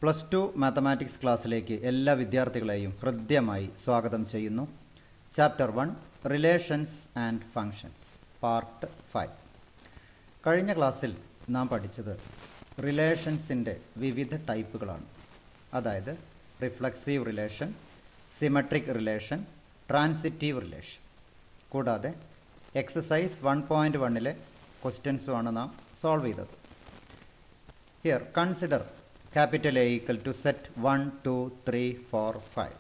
Plus two mathematics ക്ലാസ്സിലേക്ക് എല്ലാ വിദ്യാർത്ഥികളെയും ഹൃദ്യമായി സ്വാഗതം ചെയ്യുന്നു. Chapter 1 relations and functions part 5. കഴിഞ്ഞ ക്ലാസ്സിൽ നാം പഠിച്ചത് റിലേഷൻസിൻ്റെ വിവിധ ടൈപ്പുകളാണ്. അതായത് reflexive relation, symmetric relation, transitive relation. കൂടാതെ എക്സസൈസ് 1.1 ക്വസ്റ്റ്യൻസുമാണ് നാം സോൾവ് ചെയ്തത്. Here consider capital A equal to set 1, 2, 3, 4, 5.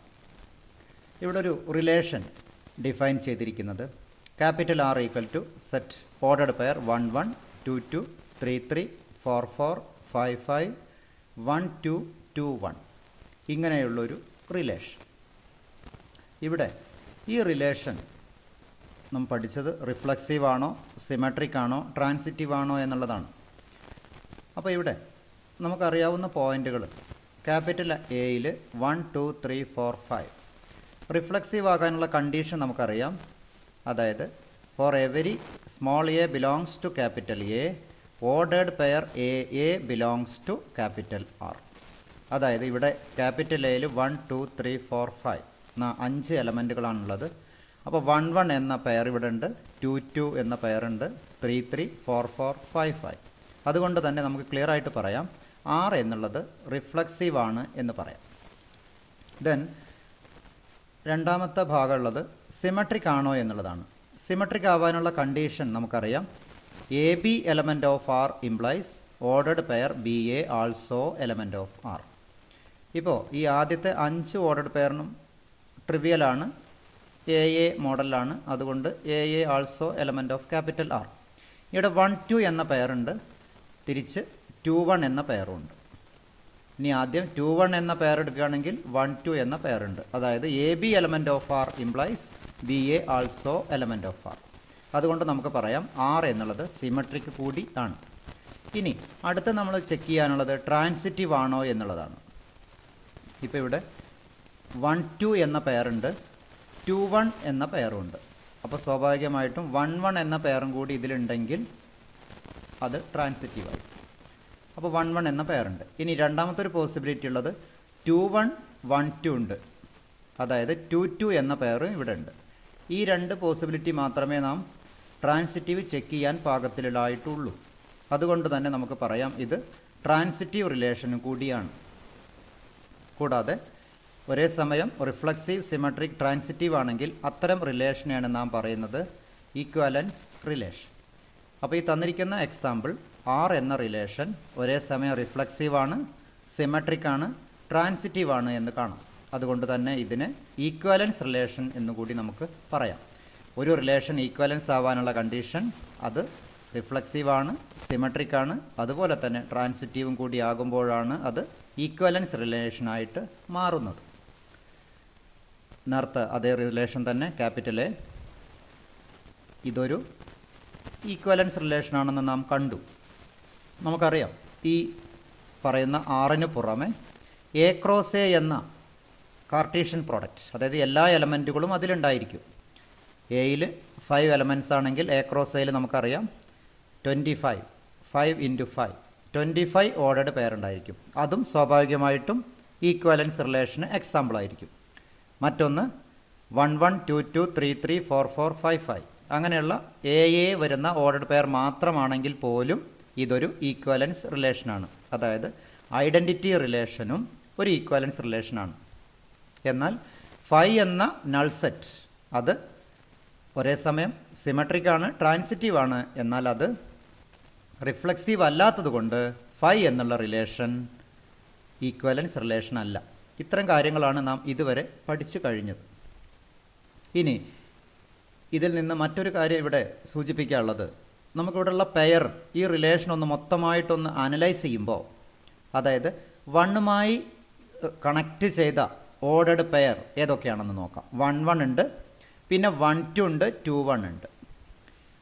ഇവിടെ ഒരു റിലേഷൻ ഡിഫൈൻ ചെയ്തിരിക്കുന്നത് capital R equal to set ordered pair 1, 1, 2, 2, 3, 3, 4, 4, 5, 5, 1, 2, 2, 1 ഇങ്ങനെയുള്ളൊരു റിലേഷൻ. ഇവിടെ ഈ റിലേഷൻ നാം പഠിച്ചത് റിഫ്ലക്സീവ് ആണോ, സിമെട്രിക് ആണോ, ട്രാൻസിറ്റീവ് ആണോ എന്നുള്ളതാണ്. അപ്പോൾ ഇവിടെ നമുക്കറിയാവുന്ന പോയിൻ്റുകൾ ക്യാപിറ്റൽ എയിൽ 1, 2, 3, 4, 5 റിഫ്ലക്സീവ് ആകാനുള്ള കണ്ടീഷൻ നമുക്കറിയാം. അതായത് for every small a belongs to capital A, ordered pair a belongs to capital R. അതായത് ഇവിടെ ക്യാപിറ്റൽ എയിൽ 1, 2, 3, 4, 5 5 എലമെൻറ്റുകളാണുള്ളത്. അപ്പോൾ 1, 1 എന്ന പെയർ ഇവിടെ ഉണ്ട്, 2, 2 എന്ന പെയർ ഉണ്ട്, 3, 3, 4, 4, 5, 5. അതുകൊണ്ട് തന്നെ നമുക്ക് ക്ലിയർ ആയിട്ട് പറയാം ആർ എന്നുള്ളത് റിഫ്ലക്സീവ് ആണ് എന്ന് പറയാം. ദെൻ രണ്ടാമത്തെ ഭാഗമുള്ളത് സിമെട്രിക് ആണോ എന്നുള്ളതാണ്. സിമെട്രിക് ആവാനുള്ള കണ്ടീഷൻ നമുക്കറിയാം. A B element of R implies ordered pair b a also element of R. ഇപ്പോൾ ഈ ആദ്യത്തെ 5 ഓർഡർഡ് പെയറിനും ട്രിവിയലാണ്, എ മോഡലാണ്. അതുകൊണ്ട് a also element of capital R. ഇവിടെ 1, 2 എന്ന പെയറുണ്ട്, തിരിച്ച് 2, 1 എന്ന പെയറുണ്ട്. ഇനി ആദ്യം 2, 1 എന്ന പെയർ എടുക്കുകയാണെങ്കിൽ 1, 2 എന്ന പെയറുണ്ട്. അതായത് a B element of R implies b a also element of R. അതുകൊണ്ട് നമുക്ക് പറയാം ആർ എന്നുള്ളത് സിമെട്രിക് കൂടി ആണ്. ഇനി അടുത്ത് നമ്മൾ ചെക്ക് ചെയ്യാനുള്ളത് ട്രാൻസിറ്റീവ് ആണോ എന്നുള്ളതാണ്. ഇപ്പോൾ ഇവിടെ 1, 2 എന്ന പെയറുണ്ട്, 2, 1 എന്ന പെയറുണ്ട്. അപ്പോൾ സ്വാഭാവികമായിട്ടും 1, 1 എന്ന പെയറും കൂടി ഇതിലുണ്ടെങ്കിൽ അത് ട്രാൻസിറ്റീവായി. അപ്പോൾ 1, 1 എന്ന പെയറുണ്ട്. ഇനി രണ്ടാമത്തെ ഒരു പോസിബിലിറ്റി ഉള്ളത് 2, 1, 1, 2 ഉണ്ട്. അതായത് 2, 2 എന്ന പെയറും ഇവിടെ ഉണ്ട്. ഈ രണ്ട് പോസിബിലിറ്റി മാത്രമേ നാം ട്രാൻസിറ്റീവ് ചെക്ക് ചെയ്യാൻ പാകത്തിലുള്ളതായിട്ടുള്ളൂ. അതുകൊണ്ട് തന്നെ നമുക്ക് പറയാം ഇത് ട്രാൻസിറ്റീവ് റിലേഷനും കൂടിയാണ്. കൂടാതെ ഒരേ സമയം റിഫ്ലക്സീവ്, സിമെട്രിക്, ട്രാൻസിറ്റീവ് ആണെങ്കിൽ അത്തരം റിലേഷനെയാണ് നാം പറയുന്നത് ഈക്വലൻസ് റിലേഷൻ. അപ്പോൾ ഈ തന്നിരിക്കുന്ന എക്സാമ്പിൾ ആർ എന്ന റിലേഷൻ ഒരേ സമയം റിഫ്ലക്സീവ് ആണ്, സിമെട്രിക് ആണ്, ട്രാൻസിറ്റീവ് ആണ് എന്ന് കാണാം. അതുകൊണ്ട് തന്നെ ഇതിനെ ഈക്വലൻസ് റിലേഷൻ എന്നുകൂടി നമുക്ക് പറയാം. ഒരു റിലേഷൻ ഈക്വലൻസ് ആവാനുള്ള കണ്ടീഷൻ അത് റിഫ്ലക്സീവ് ആണ്, സിമെട്രിക് ആണ്, അതുപോലെ തന്നെ ട്രാൻസിറ്റീവും കൂടി ആകുമ്പോഴാണ് അത് ഈക്വലൻസ് റിലേഷനായിട്ട് മാറുന്നത്. നേരത്തെ അതേ റിലേഷൻ തന്നെ ക്യാപിറ്റൽ എ, ഇതൊരു ഈക്വലൻസ് റിലേഷനാണെന്ന് നാം കണ്ടു. നമുക്കറിയാം ഈ പറയുന്ന ആറിന് പുറമെ എ ക്രോസ് എ എന്ന കാർട്ടീഷ്യൻ പ്രോഡക്റ്റ്, അതായത് എല്ലാ എലമെൻറ്റുകളും അതിലുണ്ടായിരിക്കും. എയിൽ 5 എലമെൻറ്റ്സ് ആണെങ്കിൽ എ ക്രോസ് എയിൽ നമുക്കറിയാം 25, 5 × 5, 25 ഓർഡേഡ് പെയർ ഉണ്ടായിരിക്കും. അതും സ്വാഭാവികമായിട്ടും ഈക്വലൻസ് റിലേഷന് എക്സാമ്പിളായിരിക്കും. മറ്റൊന്ന് 1, 1, 2, 2, 3, 3, 4, 4, 5, 5 അങ്ങനെയുള്ള എ വരുന്ന ഓർഡർഡ് പെയർ മാത്രമാണെങ്കിൽ പോലും ഇതൊരു ഈക്വലൻസ് റിലേഷനാണ്. അതായത് ഐഡൻറ്റിറ്റി റിലേഷനും ഒരു ഈക്വലൻസ് റിലേഷനാണ്. എന്നാൽ 5 എന്ന നൾ സെറ്റ് അത് ഒരേ സമയം സിമെട്രിക് ആണ്, ട്രാൻസിറ്റീവ് ആണ്, എന്നാൽ അത് റിഫ്ലക്സീവ് അല്ലാത്തത് കൊണ്ട് 5 എന്നുള്ള റിലേഷൻ ഈക്വലൻസ് റിലേഷൻ അല്ല. ഇത്തരം കാര്യങ്ങളാണ് നാം ഇതുവരെ പഠിച്ചു കഴിഞ്ഞത്. ഇനി ഇതിൽ നിന്ന് മറ്റൊരു കാര്യം ഇവിടെ സൂചിപ്പിക്കാനുള്ളത്, നമുക്കിവിടെയുള്ള പെയർ ഈ റിലേഷൻ ഒന്ന് മൊത്തമായിട്ടൊന്ന് അനലൈസ് ചെയ്യുമ്പോൾ, അതായത് 1മായി കണക്റ്റ് ചെയ്ത ഓർഡേഡ് പെയർ ഏതൊക്കെയാണെന്ന് നോക്കാം. 1, 1 ഉണ്ട്, പിന്നെ 1, 2 ഉണ്ട്, 2, 1 ഉണ്ട്.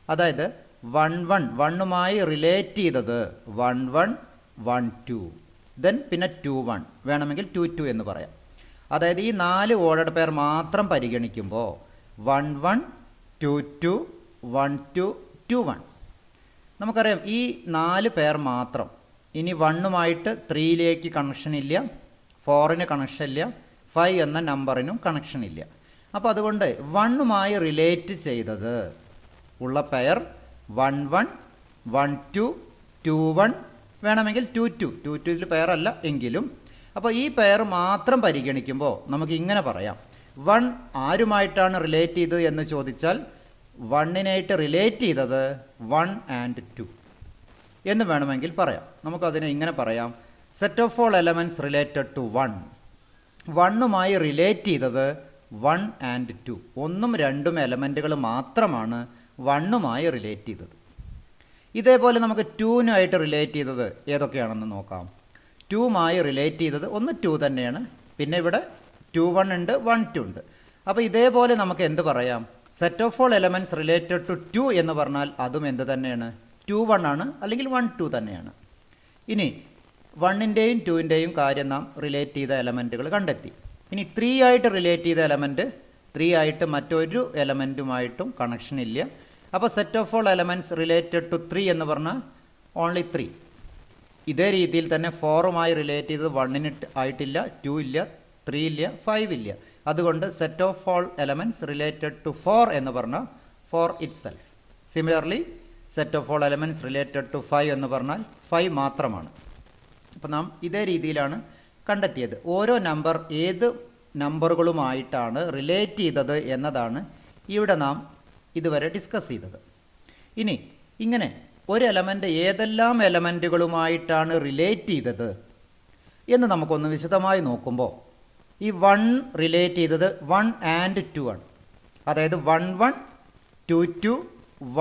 അതായത് 1, 1മായി റിലേറ്റ് ചെയ്തത് 1, 1, 1, 2, ദെൻ പിന്നെ 2, 1, വേണമെങ്കിൽ 2, 2 എന്ന് പറയാം. അതായത് ഈ 4 ഓർഡേഡ് പെയർ മാത്രം പരിഗണിക്കുമ്പോൾ 1, 1, 2, 2, 1, 2, 2, 1 നമുക്കറിയാം. ഈ 4 പെയർ മാത്രം ഇനി 1-ഉമായിട്ട് 3-യിലേക്ക് കണക്ഷൻ ഇല്ല, 4-ന് കണക്ഷൻ ഇല്ല, 5 എന്ന നമ്പറിനും കണക്ഷൻ ഇല്ല. അപ്പോൾ അതുകൊണ്ട് 1-ഉമായി റിലേറ്റ് ചെയ്തത് ഉള്ള പെയർ 1 1 1 2 2 1, വേണമെങ്കിൽ 2 2. 2 2 ഇതിൽ പെയറല്ല എങ്കിലും. അപ്പോൾ ഈ പെയർ മാത്രം പരിഗണിക്കുമ്പോൾ നമുക്ക് ഇങ്ങനെ പറയാം, 1 ആരുമായിട്ടാണ് റിലേറ്റ് ചെയ്തത് എന്ന് ചോദിച്ചാൽ 1-നായിട്ട് റിലേറ്റ് ചെയ്തത് 1 and 2 എന്ന് വേണമെങ്കിൽ പറയാം. നമുക്കതിനെ ഇങ്ങനെ പറയാം, set of all elements related to 1. 1-ഉമായി റിലേറ്റ് ചെയ്തത് 1 and 2. 1ഉം 2ഉം എലമെൻറ്റുകൾ മാത്രമാണ് 1-ഉമായി റിലേറ്റ് ചെയ്തത്. ഇതേപോലെ നമുക്ക് 2-നായിട്ട് റിലേറ്റ് ചെയ്തത് ഏതൊക്കെയാണെന്ന് നോക്കാം. 2-മായി റിലേറ്റ് ചെയ്തത് ഒന്ന് 2 തന്നെയാണ്, പിന്നെ ഇവിടെ 2 1 ഉണ്ട്, 1 2 ഉണ്ട്. അപ്പോൾ ഇതേപോലെ നമുക്ക് എന്ത് പറയാം, set of all elements related to 2 എന്ന് പറഞ്ഞാൽ അതും എന്ത് തന്നെയാണ്, 2 1 ആണ്, അല്ലെങ്കിൽ 1 2 തന്നെയാണ്. ഇനി 1-ൻ്റെയും 2-ൻ്റെയും കാര്യം നാം റിലേറ്റ് ചെയ്ത എലമെൻറ്റുകൾ കണ്ടെത്തി. ഇനി 3 ആയിട്ട് റിലേറ്റ് ചെയ്ത എലമെൻറ്റ് 3 ആയിട്ട് മറ്റൊരു എലമെൻറ്റുമായിട്ടും കണക്ഷൻ ഇല്ല. അപ്പോൾ set of all elements related to 3 എന്ന് പറഞ്ഞാൽ ഓൺലി 3. ഇതേ രീതിയിൽ തന്നെ 4-മായി റിലേറ്റ് ചെയ്തത് 1-ന് ആയിട്ടില്ല, 2 ഇല്ല, 3 ഇല്ല, 5 ഇല്ല. അതുകൊണ്ട് set of all elements related to 4 എന്ന് പറഞ്ഞാൽ 4 itself. Similarly set of all elements related to 5 എന്ന് പറഞ്ഞാൽ 5 മാത്രമാണ്. അപ്പോൾ നാം ഇതേ രീതിയിലാണ് കണ്ടെത്തിയത്. ഓരോ നമ്പർ ഏത് നമ്പറുകളുമായിട്ടാണ് റിലേറ്റ് ചെയ്തത് എന്നതാണ് ഇവിടെ നാം ഇതുവരെ ഡിസ്കസ് ചെയ്തത്. ഇനി ഇങ്ങനെ ഒരു എലമെൻ്റ് ഏതെല്ലാം എലമെൻറ്റുകളുമായിട്ടാണ് റിലേറ്റ് ചെയ്തത് എന്ന് നമുക്കൊന്ന് വിശദമായി നോക്കുമ്പോൾ, ഈ 1 റിലേറ്റ് ചെയ്തത് 1 and 2 ആണ്. അതായത് 1 1 2 2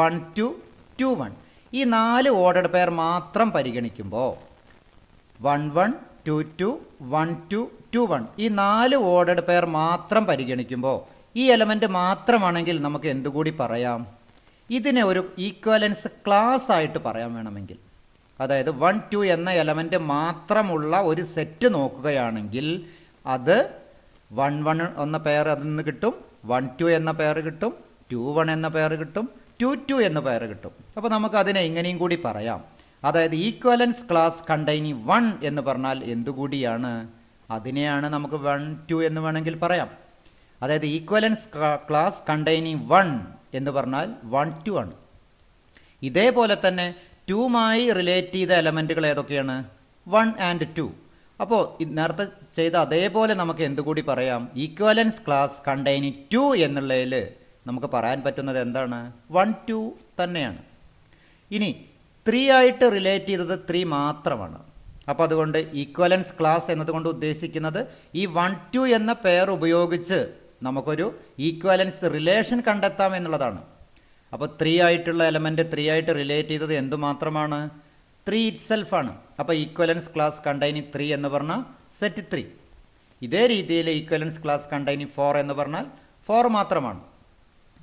1 2 2 1. ഈ 4 ഓർഡർഡ് പെയർ മാത്രം പരിഗണിക്കുമ്പോൾ 1 1 2 2 1 2 2 1, ഈ 4 ഓർഡർഡ് പെയർ മാത്രം പരിഗണിക്കുമ്പോൾ ഈ എലമെൻറ്റ് മാത്രമാണെങ്കിൽ നമുക്ക് എന്തുകൂടി പറയാം, ഇതിനെ ഒരു ഈക്വലൻസ് ക്ലാസ് ആയിട്ട് പറയാൻ വേണമെങ്കിൽ. അതായത് 1 2 എന്ന എലമെൻറ്റ് മാത്രമുള്ള ഒരു സെറ്റ് നോക്കുകയാണെങ്കിൽ അത് 1 1 എന്ന പെയർ അതിൽ നിന്ന് കിട്ടും, 1 2 എന്ന പെയർ കിട്ടും, 2 1 എന്ന പെയർ കിട്ടും, 2 2 എന്ന പെയർ കിട്ടും. അപ്പോൾ നമുക്കതിനെ ഇങ്ങനെയും കൂടി പറയാം. അതായത് ഈക്വലൻസ് ക്ലാസ് കണ്ടെയ്നിങ് 1 എന്ന് പറഞ്ഞാൽ എന്തുകൂടിയാണ്, അതിനെയാണ് നമുക്ക് 1 2 എന്ന് വേണമെങ്കിൽ പറയാം. അതായത് ഈക്വലൻസ് ക്ലാസ് കണ്ടെയ്നിങ് 1 എന്ന് പറഞ്ഞാൽ 1 2 ആണ്. ഇതേപോലെ തന്നെ 2-മായി റിലേറ്റ് ചെയ്ത എലമെൻറ്റുകൾ ഏതൊക്കെയാണ്, 1 and 2. അപ്പോൾ നേരത്തെ ചെയ്ത അതേപോലെ നമുക്ക് എന്തുകൂടി പറയാം, ഈക്വലൻസ് ക്ലാസ് കണ്ടെയ്നിങ് 2 എന്നുള്ളതിൽ നമുക്ക് പറയാൻ പറ്റുന്നത് എന്താണ്, 1 2 തന്നെയാണ്. ഇനി 3 ആയിട്ട് റിലേറ്റ് ചെയ്തത് 3 മാത്രമാണ്. അപ്പോൾ അതുകൊണ്ട് ഈക്വലൻസ് ക്ലാസ് എന്നതുകൊണ്ട് ഉദ്ദേശിക്കുന്നത് ഈ 1 2 എന്ന പെയർ ഉപയോഗിച്ച് നമുക്കൊരു ഈക്വലൻസ് റിലേഷൻ കണ്ടെത്താം എന്നുള്ളതാണ്. അപ്പോൾ 3 ആയിട്ടുള്ള എലമെൻറ്റ് 3 ആയിട്ട് റിലേറ്റ് ചെയ്തത് എന്തുമാത്രമാണ്, 3 ഇറ്റ് സെൽഫാണ്. അപ്പോൾ ഈക്വലൻസ് ക്ലാസ് കണ്ടെയ്നിങ് 3 എന്ന് പറഞ്ഞാൽ സെറ്റ് 3. ഇതേ രീതിയിൽ ഈക്വലൻസ് ക്ലാസ് കണ്ടെയ്നിങ് 4 എന്ന് പറഞ്ഞാൽ 4 മാത്രമാണ്.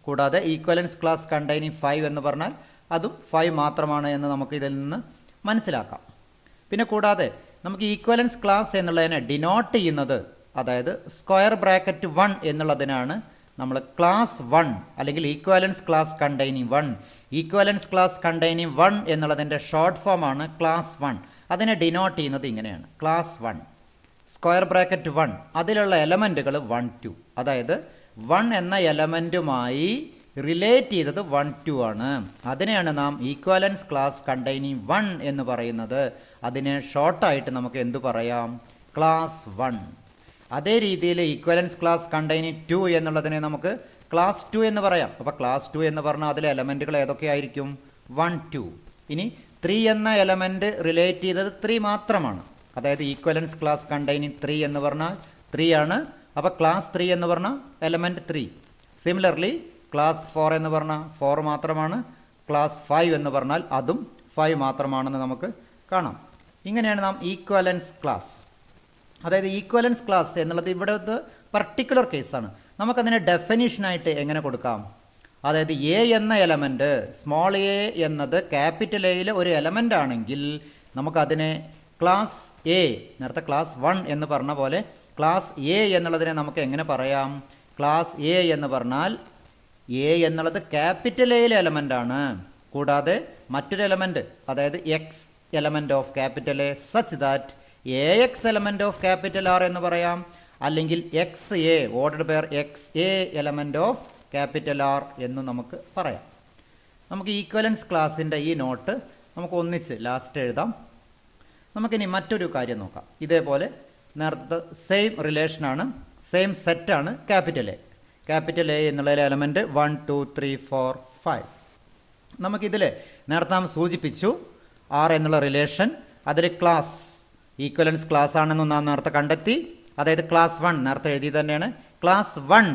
കൂടാതെ ഈക്വലൻസ് ക്ലാസ് കണ്ടെയ്നിങ് 5 എന്ന് പറഞ്ഞാൽ അതും 5 മാത്രമാണ് എന്ന് നമുക്ക് ഇതിൽ നിന്ന് മനസ്സിലാക്കാം. പിന്നെ കൂടാതെ നമുക്ക് ഈക്വലൻസ് ക്ലാസ് എന്നുള്ളതിനെ ഡിനോട്ട് ചെയ്യുന്നത്, അതായത് സ്ക്വയർ ബ്രാക്കറ്റ് 1 എന്നുള്ളതിനാണ് നമ്മൾ ക്ലാസ് 1 അല്ലെങ്കിൽ equivalence class containing 1. Equivalence class containing 1 എന്നുള്ളതിൻ്റെ ഷോർട്ട് ഫോമാണ് ക്ലാസ് 1. അതിനെ ഡിനോട്ട് ചെയ്യുന്നത് ഇങ്ങനെയാണ്, ക്ലാസ് 1 സ്ക്വയർ ബ്രാക്കറ്റ് 1, അതിലുള്ള എലമെൻറ്റുകൾ 1 2. അതായത് 1 എന്ന എലമെൻറ്റുമായി റിലേറ്റ് ചെയ്തത് 1 2 ആണ്. അതിനെയാണ് നാം ഈക്വലൻസ് ക്ലാസ് കണ്ടെയ്നിങ് 1 എന്ന് പറയുന്നത്. അതിനെ ഷോർട്ടായിട്ട് നമുക്ക് എന്തു പറയാം, ക്ലാസ് 1. അതേ രീതിയിൽ ഈക്വലൻസ് ക്ലാസ് കണ്ടെയ്നിങ് 2 എന്നുള്ളതിനെ നമുക്ക് ക്ലാസ് 2 എന്ന് പറയാം. അപ്പോൾ ക്ലാസ് 2 എന്ന് പറഞ്ഞാൽ അതിലെ എലമെൻറ്റുകൾ ഏതൊക്കെയായിരിക്കും, 1 2. ഇനി 3 എന്ന എലമെൻറ്റ് റിലേറ്റ് ചെയ്തത് 3 മാത്രമാണ്. അതായത് ഈക്വലൻസ് ക്ലാസ് കണ്ടെയ്നിങ് 3 എന്ന് പറഞ്ഞാൽ 3 ആണ്. അപ്പോൾ ക്ലാസ് 3 എന്ന് പറഞ്ഞാൽ എലമെൻറ്റ് 3. സിമിലർലി ക്ലാസ് 4 എന്ന് പറഞ്ഞാൽ 4 മാത്രമാണ്. ക്ലാസ് 5 എന്ന് പറഞ്ഞാൽ അതും 5 മാത്രമാണെന്ന് നമുക്ക് കാണാം. ഇങ്ങനെയാണ് നാം ഈക്വലൻസ് ക്ലാസ്, അതായത് ഈക്വലൻസ് ക്ലാസ് എന്നുള്ളത് ഇവിടുത്തെ പർട്ടിക്കുലർ കേസാണ്. നമുക്കതിനെ ഡെഫിനിഷനായിട്ട് എങ്ങനെ കൊടുക്കാം, അതായത് എ എന്ന എലമെൻറ്റ്, സ്മോൾ എ എന്നത് ക്യാപിറ്റൽ എയിലെ ഒരു എലമെൻ്റ് ആണെങ്കിൽ നമുക്കതിനെ ക്ലാസ് എ, നേരത്തെ ക്ലാസ് 1 എന്ന് പറഞ്ഞ പോലെ ക്ലാസ് എ എന്നുള്ളതിനെ നമുക്ക് എങ്ങനെ പറയാം, ക്ലാസ് എ എന്ന് പറഞ്ഞാൽ എ എന്നുള്ളത് ക്യാപിറ്റൽ എയിലെ എലമെൻ്റ് ആണ്. കൂടാതെ മറ്റൊരു എലമെൻറ്റ്, അതായത് x element of capital A such that a x element of capital R എന്ന് പറയാം, അല്ലെങ്കിൽ x a ordered pair x a element of capital R എന്ന് നമുക്ക് പറയാം. നമുക്ക് ഈക്വലൻസ് ക്ലാസ്സിൻ്റെ ഈ നോട്ട് നമുക്ക് ഒന്നിച്ച് ലാസ്റ്റ് എഴുതാം. നമുക്കിനി മറ്റൊരു കാര്യം നോക്കാം. ഇതേപോലെ നേരത്തെ സെയിം റിലേഷനാണ്, സെയിം സെറ്റാണ് ക്യാപിറ്റൽ എ. ക്യാപിറ്റൽ എ എന്നുള്ള എലമെൻറ്റ് 1 2 3 4 5. നമുക്കിതിൽ നേരത്തെ നാം സൂചിപ്പിച്ചു ആർ എന്നുള്ള റിലേഷൻ, അതിൽ ക്ലാസ് ഈക്വലൻസ് ക്ലാസ് ആണെന്ന് നാം നേരത്തെ കണ്ടെത്തി. അതായത് ക്ലാസ് 1 നേരത്തെ എഴുതി തന്നെയാണ്. ക്ലാസ് 1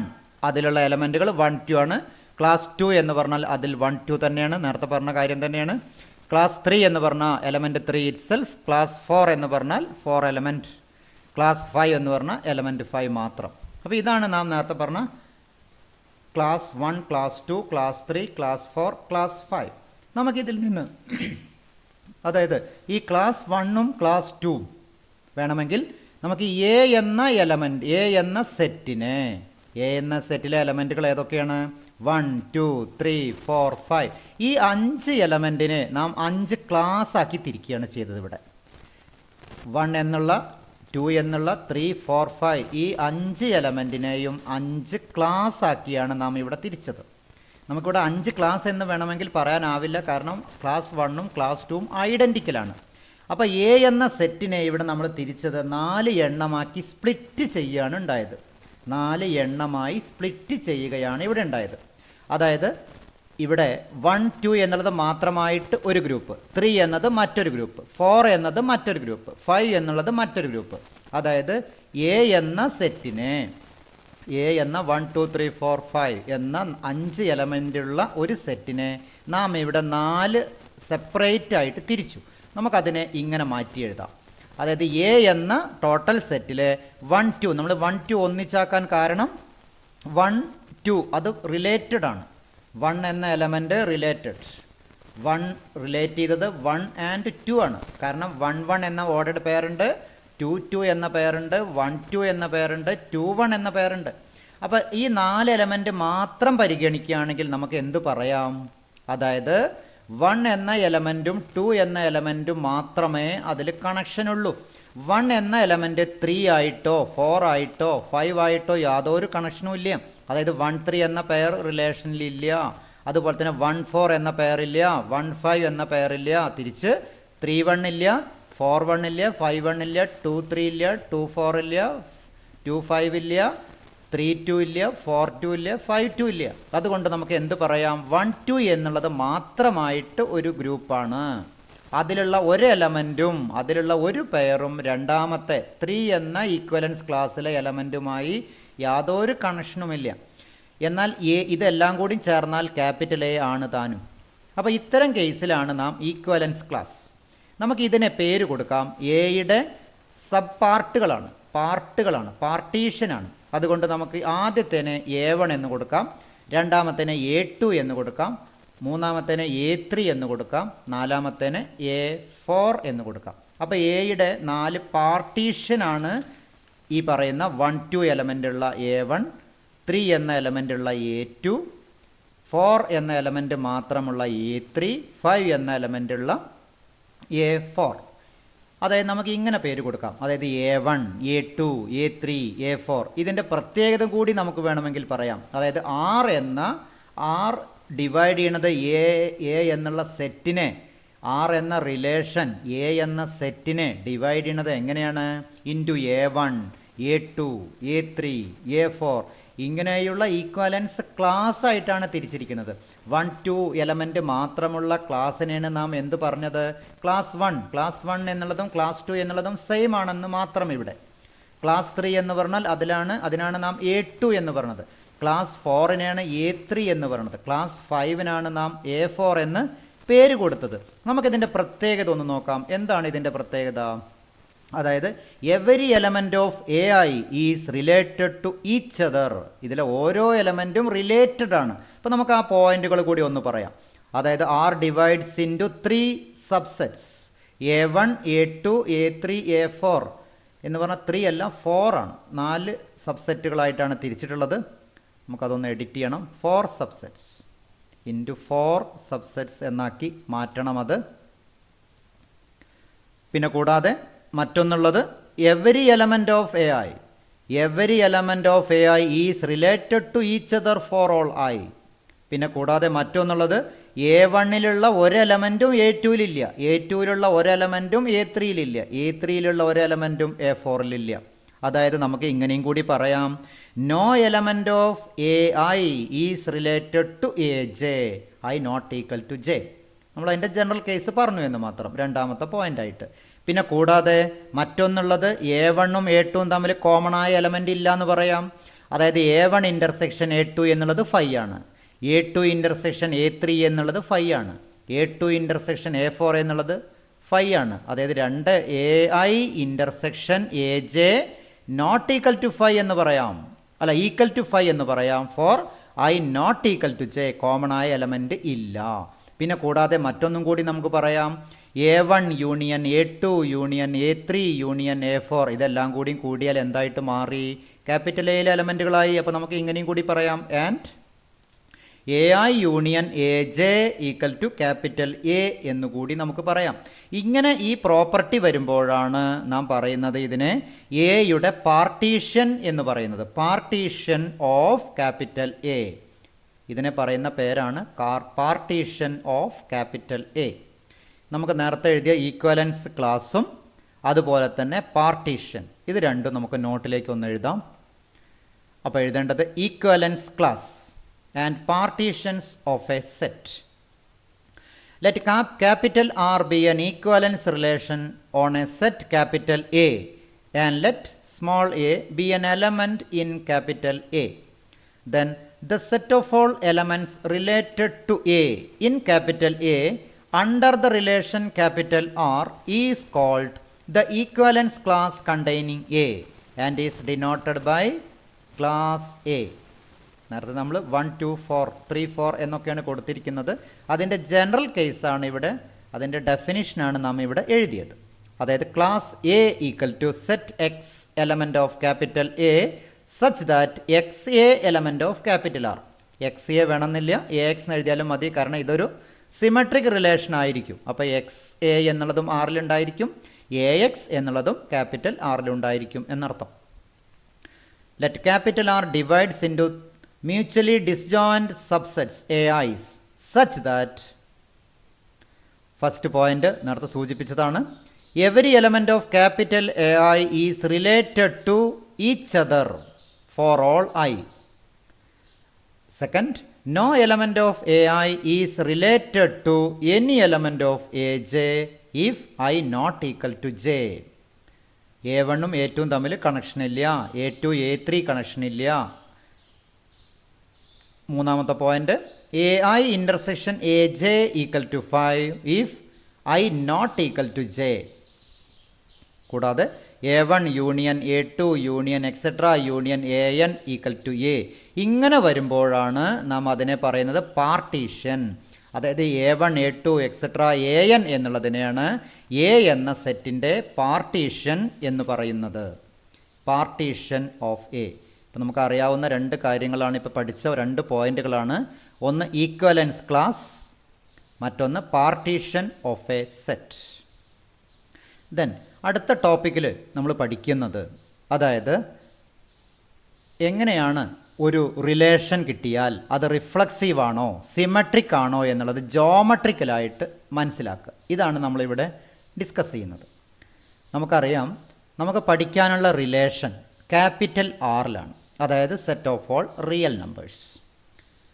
അതിലുള്ള എലമെൻറ്റുകൾ 1 2 ആണ്. ക്ലാസ് 2 എന്ന് പറഞ്ഞാൽ അതിൽ 1 2 തന്നെയാണ്, നേരത്തെ പറഞ്ഞ കാര്യം തന്നെയാണ്. ക്ലാസ് 3 എന്ന് പറഞ്ഞാൽ എലമെൻറ്റ് 3 ഇറ്റ് സെൽഫ്. ക്ലാസ് 4 എന്ന് പറഞ്ഞാൽ 4 എലമെൻറ്റ്. ക്ലാസ് 5 എന്ന് പറഞ്ഞാൽ എലമെൻറ്റ് 5 മാത്രം. അപ്പോൾ ഇതാണ് നാം നേരത്തെ പറഞ്ഞ class 1, class 2, class 3, class 4, class 5. നമുക്കിതിൽ നിന്ന് അതായത് ഈ ക്ലാസ് 1ഉം ക്ലാസ് 2ഉം വേണമെങ്കിൽ നമുക്ക് എ എന്ന എലമെൻറ്റ്, എ എന്ന സെറ്റിലെ എലമെൻറ്റുകൾ ഏതൊക്കെയാണ്? 1 2 3 4 5. ഈ 5 എലമെൻറ്റിനെ നാം 5 ക്ലാസ് ആക്കി തിരിക്കുകയാണ് ചെയ്തത്. ഇവിടെ 1 എന്നുള്ള, 2 എന്നുള്ള, 3 4 5 ഈ 5 എലമെൻറ്റിനെയും 5 ക്ലാസ് ആക്കിയാണ് നാം ഇവിടെ തിരിച്ചത്. നമുക്കിവിടെ 5 ക്ലാസ് എന്ന് വേണമെങ്കിൽ പറയാനാവില്ല, കാരണം ക്ലാസ് 1ഉം ക്ലാസ് 2ഉം ഐഡൻറ്റിക്കലാണ്. അപ്പോൾ എ എന്ന സെറ്റിനെ ഇവിടെ നമ്മൾ തിരിച്ചത് 4 എണ്ണമാക്കി സ്പ്ലിറ്റ് ചെയ്യുകയാണ് ഉണ്ടായത്. 4 എണ്ണമായി സ്പ്ലിറ്റ് ചെയ്യുകയാണ് ഇവിടെ ഉണ്ടായത്. അതായത് ഇവിടെ 1 2 എന്നുള്ളത് മാത്രമായിട്ട് ഒരു ഗ്രൂപ്പ്, 3 എന്നത് മറ്റൊരു ഗ്രൂപ്പ്, 4 എന്നത് മറ്റൊരു ഗ്രൂപ്പ്, 5 എന്നുള്ളത് മറ്റൊരു ഗ്രൂപ്പ്. അതായത് എ എന്ന സെറ്റിനെ, എ എന്ന 1 2 3 4 5 എന്ന 5 എലമെൻറ്റുള്ള ഒരു സെറ്റിനെ നാം ഇവിടെ 4 സെപ്പറേറ്റ് ആയിട്ട് തിരിച്ചു. നമുക്കതിനെ ഇങ്ങനെ മാറ്റി എഴുതാം. അതായത് എ എന്ന ടോട്ടൽ സെറ്റിലെ 1 2, നമ്മൾ 1 2 ഒന്നിച്ചാക്കാൻ കാരണം 1 2 അത് റിലേറ്റഡ് ആണ്. 1 എന്ന എലമെൻറ്റ് റിലേറ്റഡ്, 1 റിലേറ്റ് ചെയ്തത് 1 ആൻഡ് 2 ആണ്. കാരണം 1 1 എന്ന ഓർഡർഡ് പെയറുണ്ട്, 2 2 എന്ന പെയറുണ്ട്, 1 2 എന്ന പെയറുണ്ട്, 2 1 എന്ന പെയറുണ്ട്. അപ്പോൾ ഈ 4 എലമെൻറ്റ് മാത്രം പരിഗണിക്കുകയാണെങ്കിൽ നമുക്ക് എന്തു പറയാം? അതായത് 1 എന്ന എലമെൻറ്റും 2 എന്ന എലമെൻറ്റും മാത്രമേ അതിൽ കണക്ഷനുള്ളൂ. 1 എന്ന എലമെൻറ്റ് 3 ആയിട്ടോ 4 ആയിട്ടോ 5 ആയിട്ടോ യാതൊരു കണക്ഷനും ഇല്ല. അതായത് 1 3 എന്ന പെയർ റിലേഷനിലില്ല. അതുപോലെ തന്നെ 1 4 എന്ന പെയറില്ല, 1 5 എന്ന പെയറില്ല. തിരിച്ച് 3 1 ഇല്ല, 4 1 ഇല്ല, 5 1 ഇല്ല, 2 3 ഇല്ല, 2 4 ഇല്ല, 2 5 ഇല്ല, 3 2 ഇല്ല, 4 2 ഇല്ല, 5 2 ഇല്ല. അതുകൊണ്ട് നമുക്ക് എന്ത് പറയാം? 1 2 എന്നുള്ളത് മാത്രമായിട്ട് ഒരു ഗ്രൂപ്പാണ്. അതിലുള്ള ഒരു എലമെൻറ്റും അതിലുള്ള ഒരു പെയറും രണ്ടാമത്തെ 3 എന്ന ഈക്വലൻസ് ക്ലാസ്സിലെ എലമെൻറ്റുമായി യാതൊരു കണക്ഷനുമില്ല. എന്നാൽ ഇതെല്ലാം കൂടി ചേർന്നാൽ ക്യാപിറ്റൽ എ ആണ് താനും. അപ്പോൾ ഇത്തരം കേസിലാണ് നാം ഈക്വലൻസ് ക്ലാസ്. നമുക്ക് ഇതിനെ പേര് കൊടുക്കാം. എയുടെ സബ് പാർട്ടുകളാണ്, പാർട്ടീഷനാണ്. അതുകൊണ്ട് നമുക്ക് ആദ്യത്തേനെ A1 എന്ന് കൊടുക്കാം, രണ്ടാമത്തേനെ A2 എന്ന് കൊടുക്കാം, മൂന്നാമത്തേനെ A3 എന്ന് കൊടുക്കാം, നാലാമത്തേനെ A4 എന്ന് കൊടുക്കാം. അപ്പോൾ എയുടെ 4 പാർട്ടീഷനാണ് ഈ പറയുന്ന 1 2 എലമെൻ്റുള്ള A1, 3 എന്ന എലമെൻ്റുള്ള A2, 4 എന്ന എലമെൻറ്റ് മാത്രമുള്ള A3, 5 എന്ന എലമെൻ്റുള്ള A4. അതായത് നമുക്ക് ഇങ്ങനെ പേര് കൊടുക്കാം. അതായത് A1, A2, A3, A4. ഇതിൻ്റെ പ്രത്യേകത കൂടി നമുക്ക് വേണമെങ്കിൽ പറയാം. അതായത് R ഡിവൈഡ് ചെയ്യണത് എ എന്നുള്ള സെറ്റിനെ, R എന്ന റിലേഷൻ എ എന്ന സെറ്റിനെ ഡിവൈഡ് ചെയ്യണത് എങ്ങനെയാണ്? Into A1, A2, A3, A4 ഇങ്ങനെയുള്ള ഈക്വലൻസ് ക്ലാസ് ആയിട്ടാണ് തിരിച്ചിരിക്കുന്നത്. 1 2 എലമെൻറ്റ് മാത്രമുള്ള ക്ലാസ്സിനെയാണ് നാം എന്ത് പറഞ്ഞത്? ക്ലാസ് 1 എന്നുള്ളതും ക്ലാസ് 2 എന്നുള്ളതും സെയിം ആണെന്ന് മാത്രം. ഇവിടെ ക്ലാസ് 3 എന്ന് പറഞ്ഞാൽ അതിനാണ് നാം A2 എന്ന് പറഞ്ഞത്. ക്ലാസ് 4-നെയാണ് A3 എന്ന് പറയുന്നത്. ക്ലാസ് 5-നാണ് നാം A4 എന്ന് പേര് കൊടുത്തത്. നമുക്കിതിൻ്റെ പ്രത്യേകത ഒന്ന് നോക്കാം. എന്താണ് ഇതിൻ്റെ പ്രത്യേകത? അതായത് every element of AI is related to each other. ഇതിലെ ഓരോ എലമെൻറ്റും റിലേറ്റഡ് ആണ്. അപ്പോൾ നമുക്ക് ആ പോയിന്റുകൾ കൂടി ഒന്ന് പറയാം. അതായത് R divides into 3 subsets, A1, A2, A3, A4 എന്ന് പറഞ്ഞാൽ 3 അല്ല 4 ആണ്. 4 സബ്സെറ്റുകളായിട്ടാണ് തിരിച്ചിട്ടുള്ളത്. നമുക്കതൊന്ന് എഡിറ്റ് ചെയ്യണം. 4 സബ്സെറ്റ്സ് ഇൻറ്റു 4 സബ്സെറ്റ്സ് എന്നാക്കി മാറ്റണം. അത് പിന്നെ കൂടാതെ മറ്റൊന്നുള്ളത് every element of A I. Every element of A I is related to each other for all I. പിന്നെ കൂടാതെ മറ്റൊന്നുള്ളത് A1-ലുള്ള ഒരു എലമെൻറ്റും A2-ലില്ല, A2-ലുള്ള ഒരു എലമെൻറ്റും A3-ലില്ല, A3-ലുള്ള ഒരു എലമെൻറ്റും A4-ലില്ല. അതായത് നമുക്ക് ഇങ്ങനെയും കൂടി പറയാം, no element of A I is related to A J, I not equal to J. നമ്മൾ അതിൻ്റെ ജനറൽ കേസ് പറഞ്ഞു എന്ന് മാത്രം, രണ്ടാമത്തെ പോയിൻ്റായിട്ട്. പിന്നെ കൂടാതെ മറ്റൊന്നുള്ളത് A1-ഉം A2-ഉം തമ്മിൽ കോമൺ ആയ എലമെൻ്റ് ഇല്ല എന്ന് പറയാം. അതായത് A1 ഇൻ്റർസെക്ഷൻ A2 എന്നുള്ളത് 5 ആണ്, A2 ഇൻ്റർസെക്ഷൻ A3 എന്നുള്ളത് 5 ആണ്, A2 ഇൻ്റർസെക്ഷൻ A4 എന്നുള്ളത് 5 ആണ്. അതായത് രണ്ട് AI intersection AJ not equal to 5 എന്ന് പറയാം, അല്ല ഈക്വൽ ടു 5 എന്ന് പറയാം. For I not equal to J, common ആയ എലമെൻറ്റ് ഇല്ല. പിന്നെ കൂടാതെ മറ്റൊന്നും കൂടി നമുക്ക് പറയാം, A1 union A2 union A3 union A4 ഇതെല്ലാം കൂടിയാൽ എന്തായിട്ട് മാറി? ക്യാപിറ്റൽ എയിലെ എലമെൻറ്റുകളായി. അപ്പോൾ നമുക്ക് ഇങ്ങനെയും കൂടി പറയാം, and AI union AJ equal to capital A എന്നുകൂടി നമുക്ക് പറയാം. ഇങ്ങനെ ഈ പ്രോപ്പർട്ടി വരുമ്പോഴാണ് നാം പറയുന്നത് ഇതിനെ എയുടെ പാർട്ടീഷൻ എന്ന് പറയുന്നത്. പാർട്ടീഷൻ ഓഫ് ക്യാപിറ്റൽ A, ഇതിനെ പറയുന്ന പേരാണ് പാർട്ടീഷൻ ഓഫ് ക്യാപിറ്റൽ A. നമുക്ക് നേരത്തെ എഴുതിയ ഈക്വലൻസ് ക്ലാസ്സും അതുപോലെ തന്നെ പാർട്ടീഷൻ, ഇത് രണ്ടും നമുക്ക് നോട്ടിലേക്ക് ഒന്ന് എഴുതാം. അപ്പോൾ എഴുതേണ്ടത് equivalence class and partitions of a set. Let capital R be an equivalence relation on a set capital A and let small a be an element in capital A. Then the set of all elements related to A in capital A under the relation capital R is called the equivalence class containing A and is denoted by class A. നേരത്തെ നമ്മൾ 1, 2, 4, 3, 4 എന്നൊക്കെയാണ് കൊടുത്തിരിക്കുന്നത്. അതിൻ്റെ general കേസാണ് ഇവിടെ, അതിൻ്റെ ഡെഫിനിഷനാണ് നാം ഇവിടെ എഴുതിയത്. അതായത് class A equal to set x element of capital A such that x a element of capital R. X a വേണമെന്നില്ല, എ എക്സ് എന്ന് എഴുതിയാലും മതി, കാരണം ഇതൊരു സിമെട്രിക് റിലേഷൻ ആയിരിക്കും. അപ്പോൾ എക്സ് എ എന്നുള്ളതും ആറിലുണ്ടായിരിക്കും, എ എക്സ് എന്നുള്ളതും ക്യാപിറ്റൽ ആറിലുണ്ടായിരിക്കും എന്നർത്ഥം. Let capital R divides into mutually disjoint subsets AIs such that, first point നേരത്തെ സൂചിപ്പിച്ചതാണ്, every element of capital AI is related to each other for all I. Second, no element of AI is related to any element of AJ if I not equal to J. A1-ഉം A2-ഉം തമ്മിൽ കണക്ഷനില്ല, A2 A3 കണക്ഷനില്ല. മൂന്നാമത്തെ point, AI intersection AJ equal to 5 if I not equal to J. കൂടാതെ A1 union A2 union etcetera union AN equal to A. ഇങ്ങനെ വരുമ്പോഴാണ് നാം അതിനെ പറയുന്നത് പാർട്ടീഷൻ. അതായത് A1 A2 etcetera AN എന്നുള്ളതിനെയാണ് A എന്ന സെറ്റിൻ്റെ പാർട്ടീഷൻ എന്ന് പറയുന്നത്. Partition of A. ഇപ്പോൾ നമുക്കറിയാവുന്ന രണ്ട് കാര്യങ്ങളാണ്, ഇപ്പോൾ പഠിച്ച രണ്ട് പോയിന്റുകളാണ്. ഒന്ന് ഈക്വലൻസ് ക്ലാസ്, മറ്റൊന്ന് partition of A set. Then അടുത്ത ടോപ്പിക്കിൽ നമ്മൾ പഠിക്കുന്നത്, അതായത് എങ്ങനെയാണ് ഒരു റിലേഷൻ കിട്ടിയാൽ അത് റിഫ്ലക്സീവ് ആണോ സിമെട്രിക് ആണോ എന്നുള്ളത് ജോമെട്രിക്കലായിട്ട് മനസ്സിലാക്കുക. ഇതാണ് നമ്മളിവിടെ ഡിസ്കസ് ചെയ്യുന്നത്. നമുക്കറിയാം, നമുക്ക് പഠിക്കാനുള്ള റിലേഷൻ ക്യാപിറ്റൽ ആറിലാണ്, അതായത് set of all real numbers.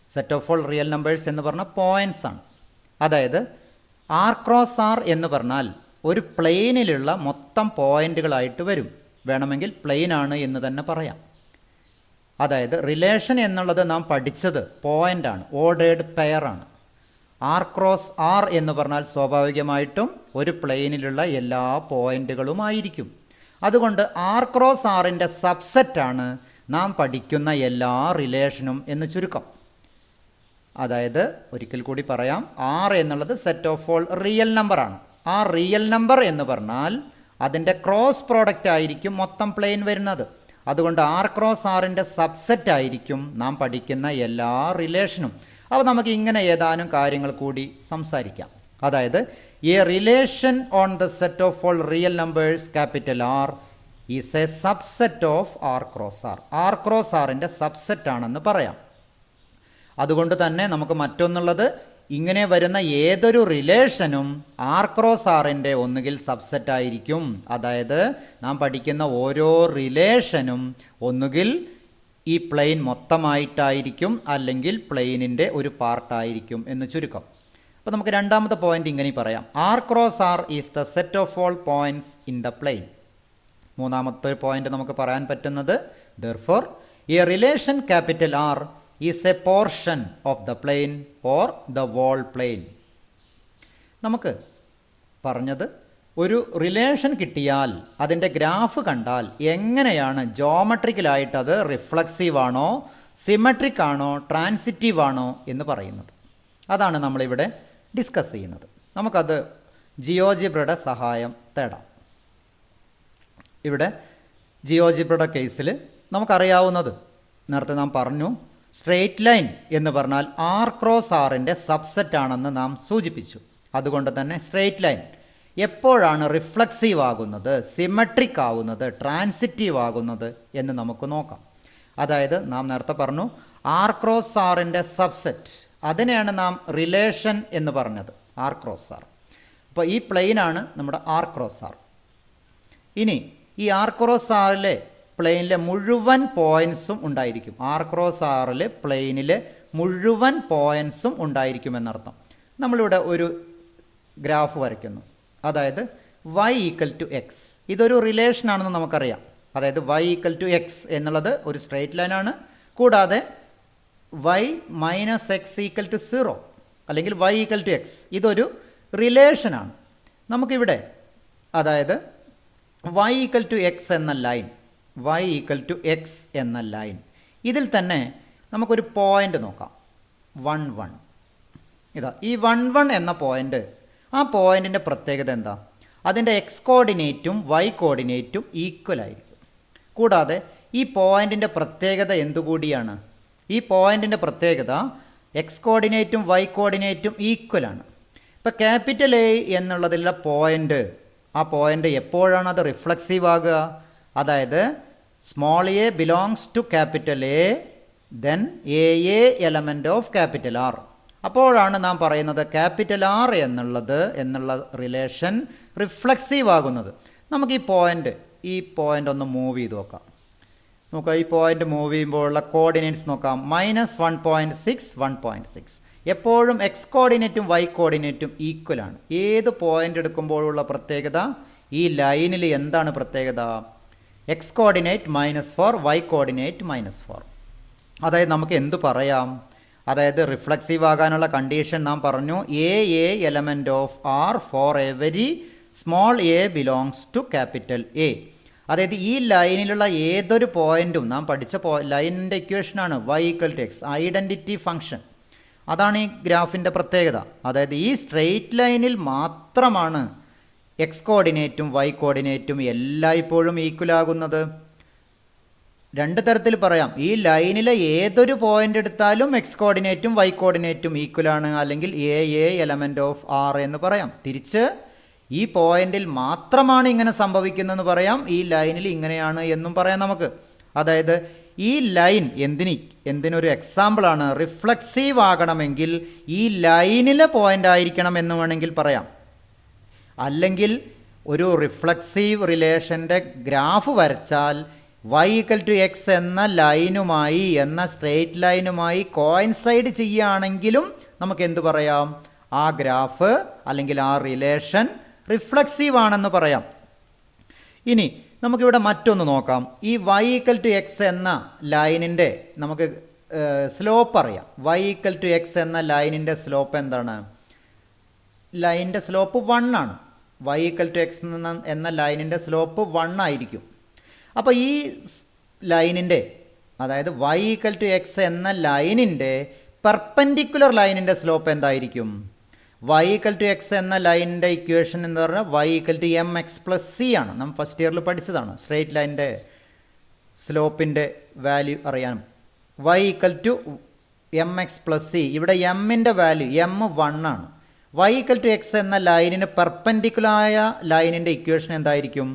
Set of all real numbers എന്ന് പറഞ്ഞാൽ പോയിൻറ്റ്സ് ആണ്. അതായത് ആർ ക്രോസ് ആർ എന്ന് പറഞ്ഞാൽ ഒരു പ്ലെയിനിലുള്ള മൊത്തം പോയിൻ്റുകളായിട്ട് വരും. വേണമെങ്കിൽ പ്ലെയിൻ ആണ് എന്ന് തന്നെ പറയാം. അതായത് റിലേഷൻ എന്നുള്ളത് നാം പഠിച്ചത് പോയിൻ്റാണ്, ഓർഡേർഡ് പെയറാണ്. ആർ ക്രോസ് ആർ എന്ന് പറഞ്ഞാൽ സ്വാഭാവികമായിട്ടും ഒരു പ്ലെയിനിലുള്ള എല്ലാ പോയിൻ്റുകളുമായിരിക്കും. അതുകൊണ്ട് ആർ ക്രോസ് ആറിൻ്റെ സബ്സെറ്റാണ് നാം പഠിക്കുന്ന എല്ലാ റിലേഷനും എന്ന് ചുരുക്കം. അതായത് ഒരിക്കൽ കൂടി പറയാം, ആർ എന്നുള്ളത് സെറ്റ് ഓഫ് ഓൾ റിയൽ നമ്പറാണ്. ആ റിയൽ നമ്പർ എന്ന് പറഞ്ഞാൽ അതിൻ്റെ ക്രോസ് പ്രോഡക്റ്റ് ആയിരിക്കും മൊത്തം പ്ലെയിൻ വരുന്നത്. അതുകൊണ്ട് ആർ ക്രോസ് ആറിൻ്റെ സബ്സെറ്റ് ആയിരിക്കും നാം പഠിക്കുന്ന എല്ലാ റിലേഷനും. അപ്പോൾ നമുക്ക് ഇങ്ങനെ ഏതാനും കാര്യങ്ങൾ കൂടി സംസാരിക്കാം. അതായത് a relation on the set of all real numbers capital R is a subset of R cross R. R cross ആറിൻ്റെ സബ്സെറ്റ് ആണെന്ന് പറയാം. അതുകൊണ്ട് തന്നെ നമുക്ക് മറ്റൊന്നുള്ളത്, ഇങ്ങനെ വരുന്ന ഏതൊരു റിലേഷനും ആർ ക്രോസ് ആറിൻ്റെ ഒന്നുകിൽ സബ്സെറ്റ് ആയിരിക്കും. അതായത് നാം പഠിക്കുന്ന ഓരോ റിലേഷനും ഒന്നുകിൽ ഈ പ്ലെയിൻ മൊത്തമായിട്ടായിരിക്കും അല്ലെങ്കിൽ പ്ലെയിനിൻ്റെ ഒരു പാർട്ടായിരിക്കും എന്ന് ചുരുക്കം. അപ്പോൾ നമുക്ക് രണ്ടാമത്തെ പോയിന്റ് ഇങ്ങനെ പറയാം, R cross R is the set of all points in the plane. മൂന്നാമത്തെ പോയിന്റ് നമുക്ക് പറയാൻ പറ്റുന്നത്, therefore a relation capital R is a portion of the plane or the whole plane. നമുക്ക് പറഞ്ഞത്, ഒരു റിലേഷൻ കിട്ടിയാൽ അതിൻ്റെ ഗ്രാഫ് കണ്ടാൽ എങ്ങനെയാണ് ജോമെട്രിക്കലായിട്ട് അത് റിഫ്ലക്സീവ് ആണോ, സിമെട്രിക് ആണോ, ട്രാൻസിറ്റീവ് ആണോ എന്ന് പറയുന്നത്. അതാണ് നമ്മളിവിടെ ഡിസ്കസ് ചെയ്യുന്നത്. നമുക്കത് ജിയോജിബ്രയുടെ സഹായം തേടാം. ഇവിടെ ജിയോജിബ്രയുടെ കേസിൽ നമുക്കറിയാവുന്നത്, നേരത്തെ നാം പറഞ്ഞു, സ്ട്രെയിറ്റ് ലൈൻ എന്ന് പറഞ്ഞാൽ ആർ ക്രോസ് ആറിൻ്റെ സബ്സെറ്റ് ആണെന്ന് നാം സൂചിപ്പിച്ചു. അതുകൊണ്ട് തന്നെ സ്ട്രെയിറ്റ് ലൈൻ എപ്പോഴാണ് റിഫ്ലക്സീവ് ആകുന്നത്, സിമെട്രിക് ആകുന്നത്, ട്രാൻസിറ്റീവ് ആകുന്നത് എന്ന് നമുക്ക് നോക്കാം. അതായത് നാം നേരത്തെ പറഞ്ഞു ആർ ക്രോസ് ആറിൻ്റെ സബ്സെറ്റ്, അതിനെയാണ് നാം റിലേഷൻ എന്ന് പറഞ്ഞത്, ആർ ക്രോസ് ആർ. അപ്പോൾ ഈ പ്ലെയിനാണ് നമ്മുടെ ആർ ക്രോസ് ആർ. ഇനി ഈ ആർ ക്രോസ് ആറിലെ പ്ലെയിനിലെ മുഴുവൻ പോയിൻറ്സും ഉണ്ടായിരിക്കും. ആർ ക്രോസ് ആറിൽ പ്ലെയിനിൽ മുഴുവൻ പോയിൻറ്സും ഉണ്ടായിരിക്കുമെന്നർത്ഥം. നമ്മളിവിടെ ഒരു ഗ്രാഫ് വരയ്ക്കുന്നു. അതായത് y ഈക്വൽ ടു എക്സ്, ഇതൊരു റിലേഷനാണെന്ന് നമുക്കറിയാം. അതായത് y ഈക്വൽ ടു എക്സ് എന്നുള്ളത് ഒരു സ്ട്രെയിറ്റ് ലൈനാണ്. കൂടാതെ y minus x equal to 0 അല്ലെങ്കിൽ y ഈക്വൽ ടു എക്സ്, ഇതൊരു റിലേഷനാണ്. നമുക്കിവിടെ അതായത് y ഈക്വൽ ടു എക്സ് എന്ന line, y equal to x എന്ന ലൈൻ, ഇതിൽ തന്നെ നമുക്കൊരു പോയിൻ്റ് നോക്കാം, 1 1. ഇതാ ഈ 1 1 എന്ന പോയിൻ്റ്, ആ പോയിൻറ്റിൻ്റെ പ്രത്യേകത എന്താ? അതിൻ്റെ എക്സ് കോർഡിനേറ്റും വൈ കോർഡിനേറ്റും ഈക്വൽ ആയിരിക്കും. കൂടാതെ ഈ പോയിൻറ്റിൻ്റെ പ്രത്യേകത എന്തുകൂടിയാണ്? ഈ പോയിൻറ്റിൻ്റെ പ്രത്യേകത എക്സ് കോർഡിനേറ്റും വൈ കോർഡിനേറ്റും ഈക്വലാണ്. ഇപ്പോൾ ക്യാപിറ്റൽ എ എന്നുള്ളതിലുള്ള പോയിൻ്റ്, ആ പോയിൻ്റ് എപ്പോഴാണ് അത് റിഫ്ലക്സീവ് ആകുക? അതായത് small a belongs to capital A, then a element of capital R. അപ്പോഴാണ് നാം പറയുന്നത് ക്യാപിറ്റൽ ആർ എന്നുള്ള റിലേഷൻ റിഫ്ലക്സീവ് ആകുന്നത്. നമുക്ക് ഈ പോയിൻ്റ് ഒന്ന് മൂവ് ചെയ്ത് നോക്കാം. ഈ പോയിൻ്റ് മൂവ് ചെയ്യുമ്പോഴുള്ള കോർഡിനേറ്റ്സ് നോക്കാം. -1.6 1.6. എപ്പോഴും എക്സ് കോർഡിനേറ്റും വൈ കോർഡിനേറ്റും ഈക്വലാണ്. ഏത് പോയിൻ്റ് എടുക്കുമ്പോഴുള്ള പ്രത്യേകത, ഈ ലൈനിൽ എന്താണ് പ്രത്യേകത? X coordinate -4, y coordinate -4. അതായത് നമുക്ക് എന്തു പറയാം? അതായത് റിഫ്ലക്സീവ് ആകാനുള്ള കണ്ടീഷൻ നാം പറഞ്ഞു, a element of R for every small a belongs to capital A. അതായത് ഈ ലൈനിലുള്ള ഏതൊരു പോയിൻറ്റും, നാം പഠിച്ച ലൈനിൻ്റെ ഇക്വേഷനാണ് y equal to x, identity function. അതാണ് ഈ ഗ്രാഫിൻ്റെ പ്രത്യേകത. അതായത് ഈ സ്ട്രെയിറ്റ് ലൈനിൽ മാത്രമാണ് എക്സ് കോർഡിനേറ്റും വൈ കോർഡിനേറ്റും എല്ലായ്പ്പോഴും ഈക്വലാകുന്നത്. രണ്ട് തരത്തിൽ പറയാം, ഈ ലൈനിലെ ഏതൊരു പോയിൻ്റ് എടുത്താലും എക്സ് കോർഡിനേറ്റും വൈ കോർഡിനേറ്റും ഈക്വലാണ്, അല്ലെങ്കിൽ എ എലമെൻ്റ് ഓഫ് ആർ എന്ന് പറയാം. തിരിച്ച് ഈ പോയിന്റിൽ മാത്രമാണ് ഇങ്ങനെ സംഭവിക്കുന്നതെന്ന് പറയാം, ഈ ലൈനിൽ ഇങ്ങനെയാണ് എന്നും പറയാം നമുക്ക്. അതായത് ഈ ലൈൻ എന്തിനൊരു എക്സാമ്പിളാണ്. റിഫ്ലക്സീവ് ആകണമെങ്കിൽ ഈ ലൈനിലെ പോയിൻ്റ് ആയിരിക്കണം എന്ന് വേണമെങ്കിൽ പറയാം. അല്ലെങ്കിൽ ഒരു റിഫ്ലക്സീവ് റിലേഷൻ്റെ ഗ്രാഫ് വരച്ചാൽ y ഈക്വൽ ടു എക്സ് എന്ന ലൈനുമായി, എന്ന സ്ട്രെയിറ്റ് ലൈനുമായി കോയിൻസൈഡ് ചെയ്യുകയാണെങ്കിലും നമുക്ക് എന്തു പറയാം? ആ ഗ്രാഫ് അല്ലെങ്കിൽ ആ റിലേഷൻ റിഫ്ലക്സീവ് ആണെന്ന് പറയാം. ഇനി നമുക്കിവിടെ മറ്റൊന്ന് നോക്കാം. ഈ y ഈക്വൽ ടു എക്സ് എന്ന ലൈനിൻ്റെ നമുക്ക് സ്ലോപ്പ് അറിയാം. y ഈക്വൽ ടു എക്സ് എന്ന ലൈനിൻ്റെ സ്ലോപ്പ് എന്താണ്? ലൈനിൻ്റെ സ്ലോപ്പ് 1 ആണ്. y ഈക്വൽ ടു എക്സ് എന്ന ലൈനിൻ്റെ സ്ലോപ്പ് 1 ആയിരിക്കും. അപ്പോൾ ഈ ലൈനിൻ്റെ, അതായത് y ഈക്വൽ ടു എക്സ് എന്ന ലൈനിൻ്റെ പെർപെൻഡിക്കുലർ ലൈനിൻ്റെ സ്ലോപ്പ് എന്തായിരിക്കും? y ഈക്വൽ ടു എക്സ് എന്ന ലൈനിൻ്റെ ഇക്വേഷൻ എന്ന് പറഞ്ഞാൽ y equal to mx plus c ആണ്. നമ്മൾ ഫസ്റ്റ് ഇയറിൽ പഠിച്ചതാണ്. സ്ട്രെയിറ്റ് ലൈനിൻ്റെ സ്ലോപ്പിൻ്റെ വാല്യൂ അറിയാനും y equal to mx plus c. ഇവിടെ എമ്മിൻ്റെ വാല്യൂ m 1 ആണ്. y ഈക്വൽ ടു എക്സ് എന്ന ലൈനിന് പെർപെൻഡിക്കുലറായ ലൈനിൻ്റെ ഇക്വേഷൻ എന്തായിരിക്കും?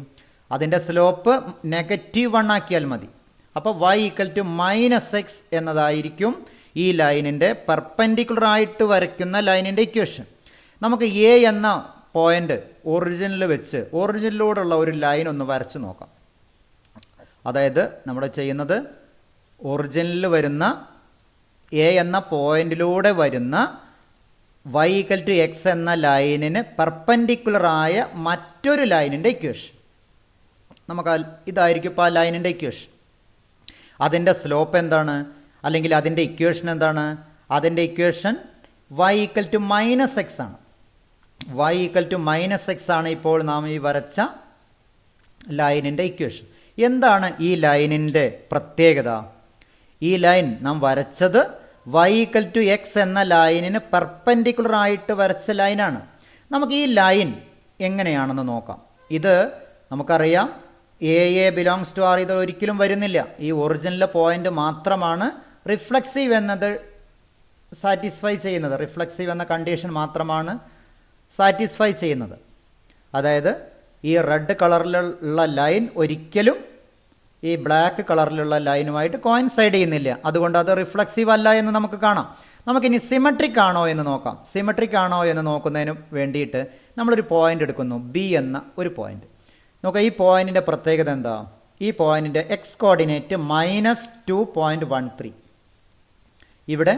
അതിൻ്റെ സ്ലോപ്പ് -1 ആക്കിയാൽ മതി. അപ്പോൾ y ഈക്വൽ ടു -x എന്നതായിരിക്കും ഈ ലൈനിൻ്റെ പെർപെൻഡിക്കുലറായിട്ട് വരയ്ക്കുന്ന ലൈനിൻ്റെ ഇക്വേഷൻ. നമുക്ക് എ എന്ന പോയിൻ്റ് ഒറിജിനിൽ വെച്ച് ഒറിജിനിലൂടെയുള്ള ഒരു ലൈൻ ഒന്ന് വരച്ച് നോക്കാം. അതായത് നമ്മൾ ചെയ്യുന്നത് ഒറിജിനിൽ വരുന്ന എ എന്ന പോയിന്റിലൂടെ വരുന്ന y ഈക്വൽ ടു എക്സ് എന്ന ലൈനിന് പെർപെൻഡിക്കുലറായ മറ്റൊരു ലൈനിൻ്റെ ഇക്വേഷൻ. നമുക്ക് ഇതായിരിക്കും ഇപ്പോൾ ആ ലൈനിൻ്റെ ഇക്വേഷൻ. അതിൻ്റെ സ്ലോപ്പ് എന്താണ്, അല്ലെങ്കിൽ അതിൻ്റെ ഇക്വേഷൻ എന്താണ്? അതിൻ്റെ equation y equal to -x ആണ്. y ഈക്വൽ ടു -x ആണ് ഇപ്പോൾ നാം ഈ വരച്ച ലൈനിൻ്റെ ഇക്വേഷൻ. എന്താണ് ഈ ലൈനിൻ്റെ പ്രത്യേകത? ഈ ലൈൻ നാം വരച്ചത് y ഈക്വൽ ടു എക്സ് എന്ന ലൈനിന് പെർപെൻഡിക്കുലറായിട്ട് വരച്ച ലൈനാണ്. നമുക്ക് ഈ ലൈൻ എങ്ങനെയാണെന്ന് നോക്കാം. ഇത് നമുക്കറിയാം എ ബിലോങ്സ് ടു ആർ, ഇത് ഒരിക്കലും വരുന്നില്ല. ഈ ഒറിജിനൽ പോയിൻ്റ് മാത്രമാണ് റിഫ്ലക്സീവ് എന്നത് സാറ്റിസ്ഫൈ ചെയ്യുന്നത്. റിഫ്ലക്സീവ് എന്ന കണ്ടീഷൻ മാത്രമാണ് സാറ്റിസ്ഫൈ ചെയ്യുന്നത്. അതായത് ഈ റെഡ് കളറിലുള്ള ലൈൻ ഒരിക്കലും ഈ ബ്ലാക്ക് കളറിലുള്ള ലൈനുമായിട്ട് കോയിൻസൈഡ് ചെയ്യുന്നില്ല. അതുകൊണ്ട് അത് റിഫ്ലക്സീവ് അല്ല എന്ന് നമുക്ക് കാണാം. നമുക്കിനി സിമെട്രിക് ആണോ എന്ന് നോക്കാം. സിമെട്രിക് ആണോ എന്ന് നോക്കുന്നതിന് വേണ്ടിയിട്ട് നമ്മളൊരു പോയിൻ്റ് എടുക്കുന്നു, ബി എന്ന ഒരു പോയിൻ്റ്. നോക്കാം, ഈ പോയിൻറ്റിൻ്റെ പ്രത്യേകത എന്താ? ഈ പോയിൻറ്റിൻ്റെ എക്സ് കോർഡിനേറ്റ് -2.13. ഇവിടെ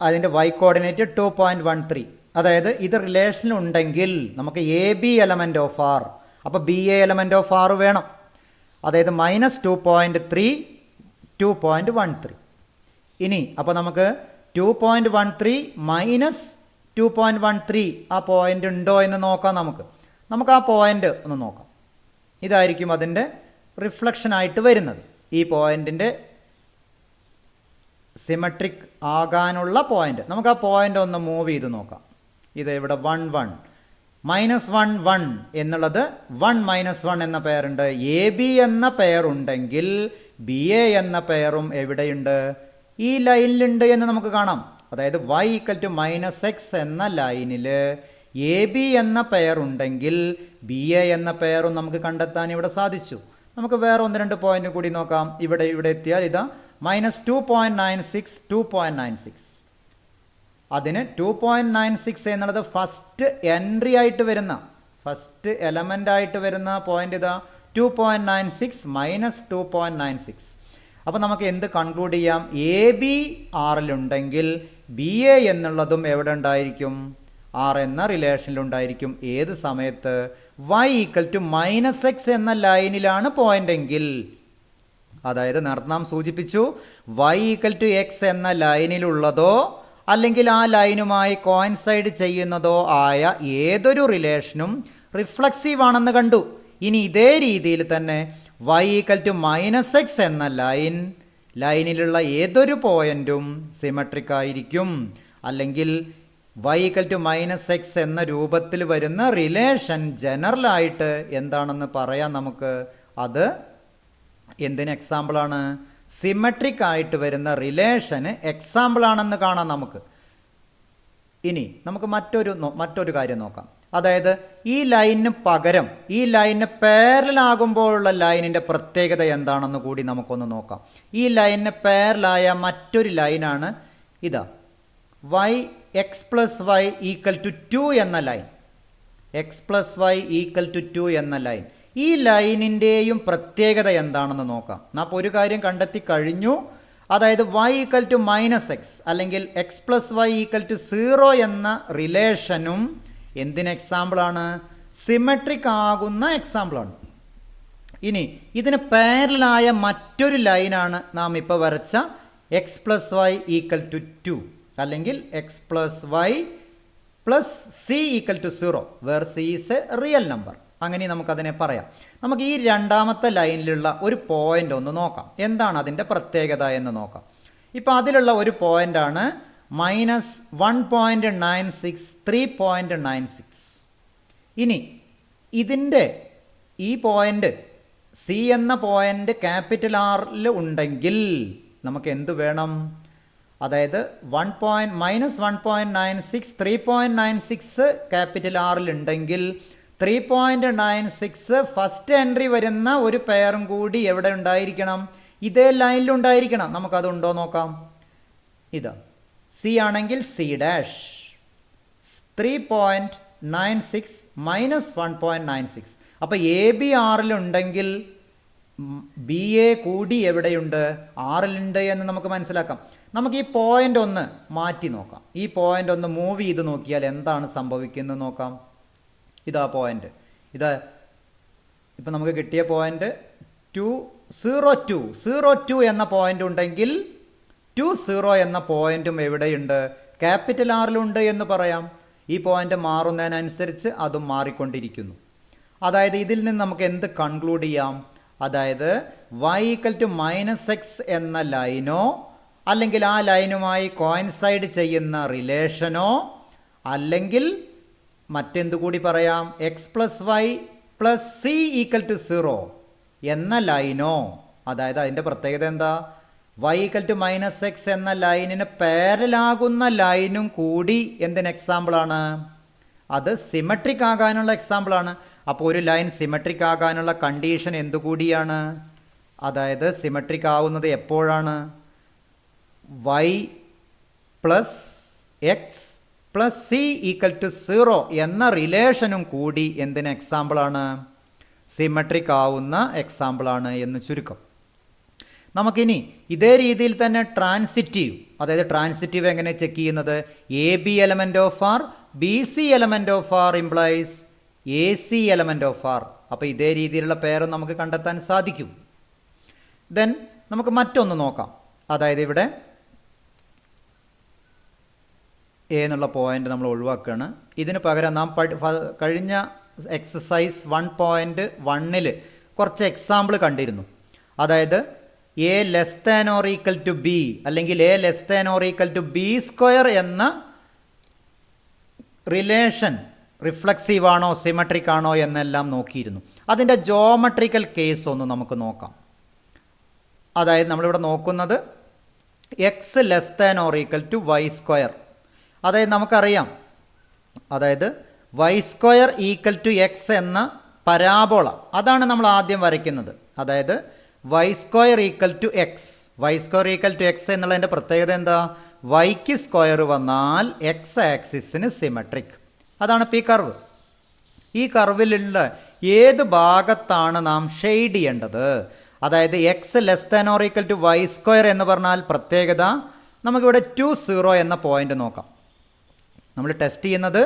അതിൻ്റെ y കോർഡിനേറ്റ് 2.13. അതായത് ഇത് റിലേഷനുണ്ടെങ്കിൽ നമുക്ക് A B element of R, അപ്പോൾ B A element of R വേണം. അതായത് -2.3 2.13. ഇനി അപ്പോൾ നമുക്ക് 2.13 -2.13 ആ പോയിൻ്റ് ഉണ്ടോ എന്ന് നോക്കാം. നമുക്ക് ആ പോയിൻ്റ് ഒന്ന് നോക്കാം. ഇതായിരിക്കും അതിൻ്റെ റിഫ്ലക്ഷനായിട്ട് വരുന്നത്. ഈ പോയിൻറ്റിൻ്റെ സിമെട്രിക് ആകാനുള്ള പോയിൻ്റ്. നമുക്ക് ആ പോയിൻ്റ് ഒന്ന് മൂവ് ചെയ്ത് നോക്കാം. ഇത് ഇവിടെ 1 1 -1 1 എന്നുള്ളത് 1 -1 എന്ന പെയറുണ്ട്. എ ബി എന്ന പെയറുണ്ടെങ്കിൽ ബി എ എന്ന പെയറും എവിടെയുണ്ട്? ഈ ലൈനിലുണ്ട് എന്ന് നമുക്ക് കാണാം. അതായത് y ഈക്വൽ ടു -x എന്ന ലൈനിൽ എ ബി എന്ന പെയർ ഉണ്ടെങ്കിൽ ബി എ എന്ന പെയറും നമുക്ക് കണ്ടെത്താൻ ഇവിടെ സാധിച്ചു. നമുക്ക് വേറെ 1-2 പോയിന്റ് കൂടി നോക്കാം. ഇവിടെ എത്തിയാൽ ഇതാ -2.96 2.96. അതിന് 2.96 എന്നുള്ളത് ഫസ്റ്റ് എൻട്രി ആയിട്ട് വരുന്ന, ഫസ്റ്റ് എലമെൻ്റ് ആയിട്ട് വരുന്ന പോയിന്റ് ഇതാ 2.96 -2.96. അപ്പോൾ നമുക്ക് എന്ത് കൺക്ലൂഡ് ചെയ്യാം? എ ബി ആറിലുണ്ടെങ്കിൽ ബി എ എന്നുള്ളതും എവിടെ ഉണ്ടായിരിക്കും? ആർ എന്ന റിലേഷനിലുണ്ടായിരിക്കും. ഏത് സമയത്ത്? y ഈക്വൽ ടു -x എന്ന ലൈനിലാണ് പോയിൻ്റെങ്കിൽ. അതായത് നേരത്തെ നാം സൂചിപ്പിച്ചു, y ഈക്വൽ ടു എക്സ് എന്ന ലൈനിലുള്ളതോ അല്ലെങ്കിൽ ആ ലൈനുമായി കോയിൻസൈഡ് ചെയ്യുന്നതോ ആയ ഏതൊരു റിലേഷനും റിഫ്ലക്സീവ് ആണെന്ന് കണ്ടു. ഇനി ഇതേ രീതിയിൽ തന്നെ y ഈക്വൽ ടു -x എന്ന ലൈനിലുള്ള ഏതൊരു പോയിൻറ്റും സിമെട്രിക് ആയിരിക്കും. അല്ലെങ്കിൽ y ഈക്വൽ ടു -x എന്ന രൂപത്തിൽ വരുന്ന റിലേഷൻ ജനറലായിട്ട് എന്താണെന്ന് പറയാം നമുക്ക്. അത് എന്തിന് എക്സാമ്പിളാണ്? സിമെട്രിക് ആയിട്ട് വരുന്ന റിലേഷന് എക്സാമ്പിളാണെന്ന് കാണാം നമുക്ക്. ഇനി നമുക്ക് മറ്റൊരു കാര്യം നോക്കാം. അതായത് ഈ ലൈനിന് പകരം ഈ ലൈനിന് പാരലലാകുമ്പോഴുള്ള ലൈനിൻ്റെ പ്രത്യേകത എന്താണെന്ന് കൂടി നമുക്കൊന്ന് നോക്കാം. ഈ ലൈനിന് പാരലായ മറ്റൊരു ലൈനാണ് ഇതാ x + y = 2 എന്ന ലൈൻ. x + y = 2 എന്ന ലൈൻ. ഈ ലൈനിൻ്റെയും പ്രത്യേകത എന്താണെന്ന് നോക്കാം. നാം ഒരു കാര്യം കണ്ടെത്തി കഴിഞ്ഞു. അതായത് y ഈക്വൽ ടു -x അല്ലെങ്കിൽ x + y = 0 എന്ന റിലേഷനും എന്തിന് എക്സാമ്പിളാണ്? സിമെട്രിക് ആകുന്ന എക്സാമ്പിളാണ്. ഇനി ഇതിന് പാരലായ മറ്റൊരു ലൈനാണ് നാം ഇപ്പോൾ വരച്ച x + y = 2 അല്ലെങ്കിൽ x + y + c = 0 where c is a real number. അങ്ങനെ നമുക്കതിനെ പറയാം. നമുക്ക് ഈ രണ്ടാമത്തെ ലൈനിലുള്ള ഒരു പോയിൻ്റ് ഒന്ന് നോക്കാം. എന്താണ് അതിൻ്റെ പ്രത്യേകത എന്ന് നോക്കാം. ഇപ്പോൾ അതിലുള്ള ഒരു പോയിൻ്റാണ് -1.96 3.96. ഇനി ഇതിൻ്റെ ഈ പോയിൻ്റ് സി എന്ന പോയിൻ്റ് ക്യാപിറ്റൽ ആറിൽ ഉണ്ടെങ്കിൽ നമുക്ക് എന്ത് വേണം? അതായത് -1.96 3.96 ക്യാപിറ്റൽ ആറിലുണ്ടെങ്കിൽ 3.96 ഫസ്റ്റ് എൻട്രി വരുന്ന ഒരു പെയറും കൂടി എവിടെ ഉണ്ടായിരിക്കണം? ഇതേ ലൈനിലുണ്ടായിരിക്കണം. നമുക്കതുണ്ടോ നോക്കാം. ഇതാ സി ആണെങ്കിൽ സി ഡാഷ് 3.96 - 1.96. അപ്പോൾ എ ബി ആറിലുണ്ടെങ്കിൽ ബി എ കൂടി എവിടെയുണ്ട്? ആറിലുണ്ട് എന്ന് നമുക്ക് മനസ്സിലാക്കാം. നമുക്ക് ഈ പോയിൻ്റ് ഒന്ന് മാറ്റി നോക്കാം. ഈ പോയിൻ്റ് ഒന്ന് മൂവ് ചെയ്ത് നോക്കിയാൽ എന്താണ് സംഭവിക്കുന്നത് നോക്കാം. ഇതാ പോയിൻ്റ്. ഇതാ ഇപ്പം നമുക്ക് കിട്ടിയ പോയിൻ്റ് 202 എന്ന പോയിൻ്റ് ഉണ്ടെങ്കിൽ 20 എന്ന പോയിൻറ്റും എവിടെയുണ്ട്? ക്യാപിറ്റൽ ആറിലുണ്ട് എന്ന് പറയാം. ഈ പോയിൻ്റ് മാറുന്നതിനനുസരിച്ച് അതും മാറിക്കൊണ്ടിരിക്കുന്നു. അതായത് ഇതിൽ നിന്ന് നമുക്ക് എന്ത് കൺക്ലൂഡ് ചെയ്യാം? അതായത് y -x എന്ന ലൈനോ അല്ലെങ്കിൽ ആ ലൈനുമായി കോയിൻസൈഡ് ചെയ്യുന്ന റിലേഷനോ അല്ലെങ്കിൽ മറ്റെന്തു കൂടി പറയാം, x + y + c = 0 എന്ന ലൈനോ, അതായത് അതിൻ്റെ പ്രത്യേകത എന്താ? y -x എന്ന ലൈനിന് പാരലാകുന്ന ലൈനും കൂടി എന്തിന് എക്സാമ്പിളാണ്? അത് സിമെട്രിക് ആകാനുള്ള എക്സാമ്പിളാണ്. അപ്പോൾ ഒരു ലൈൻ സിമെട്രിക് ആകാനുള്ള കണ്ടീഷൻ എന്തുകൂടിയാണ്? അതായത് സിമെട്രിക് ആവുന്നത് എപ്പോഴാണ്? y + x + c = 0 എന്ന റിലേഷനും കൂടി എന്തിന് എക്സാമ്പിളാണ്? സിമെട്രിക് ആവുന്ന എക്സാമ്പിളാണ് എന്ന് ചുരുക്കം. നമുക്കിനി ഇതേ രീതിയിൽ തന്നെ ട്രാൻസിറ്റീവ്, അതായത് ട്രാൻസിറ്റീവ് എങ്ങനെ ചെക്ക് ചെയ്യുന്നത്? A B element of R b c element of R implies a c element of R. അപ്പോൾ ഇതേ രീതിയിലുള്ള പേരും നമുക്ക് കണ്ടെത്താൻ സാധിക്കും. ദെൻ നമുക്ക് മറ്റൊന്ന് നോക്കാം. അതായത് ഇവിടെ എ എന്നുള്ള പോയിൻ്റ് നമ്മൾ ഒഴിവാക്കുകയാണ്. ഇതിന് പകരം നാം കഴിഞ്ഞ എക്സസൈസ് 1.1 കുറച്ച് എക്സാമ്പിൾ കണ്ടിരുന്നു. അതായത് എ <= b അല്ലെങ്കിൽ എ <= b² എന്ന റിലേഷൻ റിഫ്ലക്സീവ് ആണോ സിമെട്രിക് ആണോ എന്നെല്ലാം നോക്കിയിരുന്നു. അതിൻ്റെ ജോമെട്രിക്കൽ കേസ് ഒന്ന് നമുക്ക് നോക്കാം. അതായത് നമ്മളിവിടെ നോക്കുന്നത് x <= y². അതായത് നമുക്കറിയാം, അതായത് y² = x എന്ന പരാബോള, അതാണ് നമ്മൾ ആദ്യം വരയ്ക്കുന്നത്. അതായത് y² = x. y² = x എന്നുള്ളതിൻ്റെ പ്രത്യേകത എന്താ? വൈക്ക് സ്ക്വയർ വന്നാൽ x ആക്സിസിന് സിമെട്രിക്. അതാണ് ഇപ്പോൾ ഈ കർവ്. ഈ കർവിലുള്ള ഏത് ഭാഗത്താണ് നാം ഷെയ്ഡ് ചെയ്യേണ്ടത്? അതായത് x <= y² എന്ന് പറഞ്ഞാൽ പ്രത്യേകത, നമുക്കിവിടെ 20 എന്ന പോയിൻ്റ് നോക്കാം. നമ്മൾ ടെസ്റ്റ് ചെയ്യുന്നത്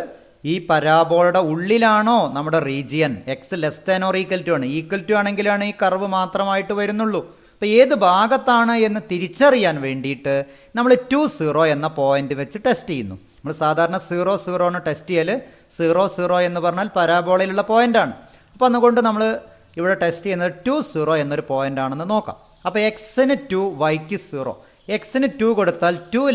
ഈ പരാബോളയുടെ ഉള്ളിലാണോ നമ്മുടെ റീജിയൻ? x <= ആണ്. ഈക്വൽ ടു ആണെങ്കിലാണ് ഈ കർവ് മാത്രമായിട്ട് വരുന്നുള്ളൂ. അപ്പോൾ ഏത് ഭാഗത്താണ് എന്ന് തിരിച്ചറിയാൻ വേണ്ടിയിട്ട് നമ്മൾ 20 എന്ന പോയിൻ്റ് വെച്ച് ടെസ്റ്റ് ചെയ്യുന്നു. നമ്മൾ സാധാരണ 0 ടെസ്റ്റ് ചെയ്യൽ 0 എന്ന് പറഞ്ഞാൽ പരാബോളയിലുള്ള പോയിൻ്റാണ്. അപ്പോൾ അതുകൊണ്ട് നമ്മൾ ഇവിടെ ടെസ്റ്റ് ചെയ്യുന്നത് 20 എന്നൊരു പോയിൻ്റാണെന്ന് നോക്കാം. അപ്പോൾ എക്സിന് 2 വൈക്ക് 0. എക്സിന് 2 കൊടുത്താൽ 2 <=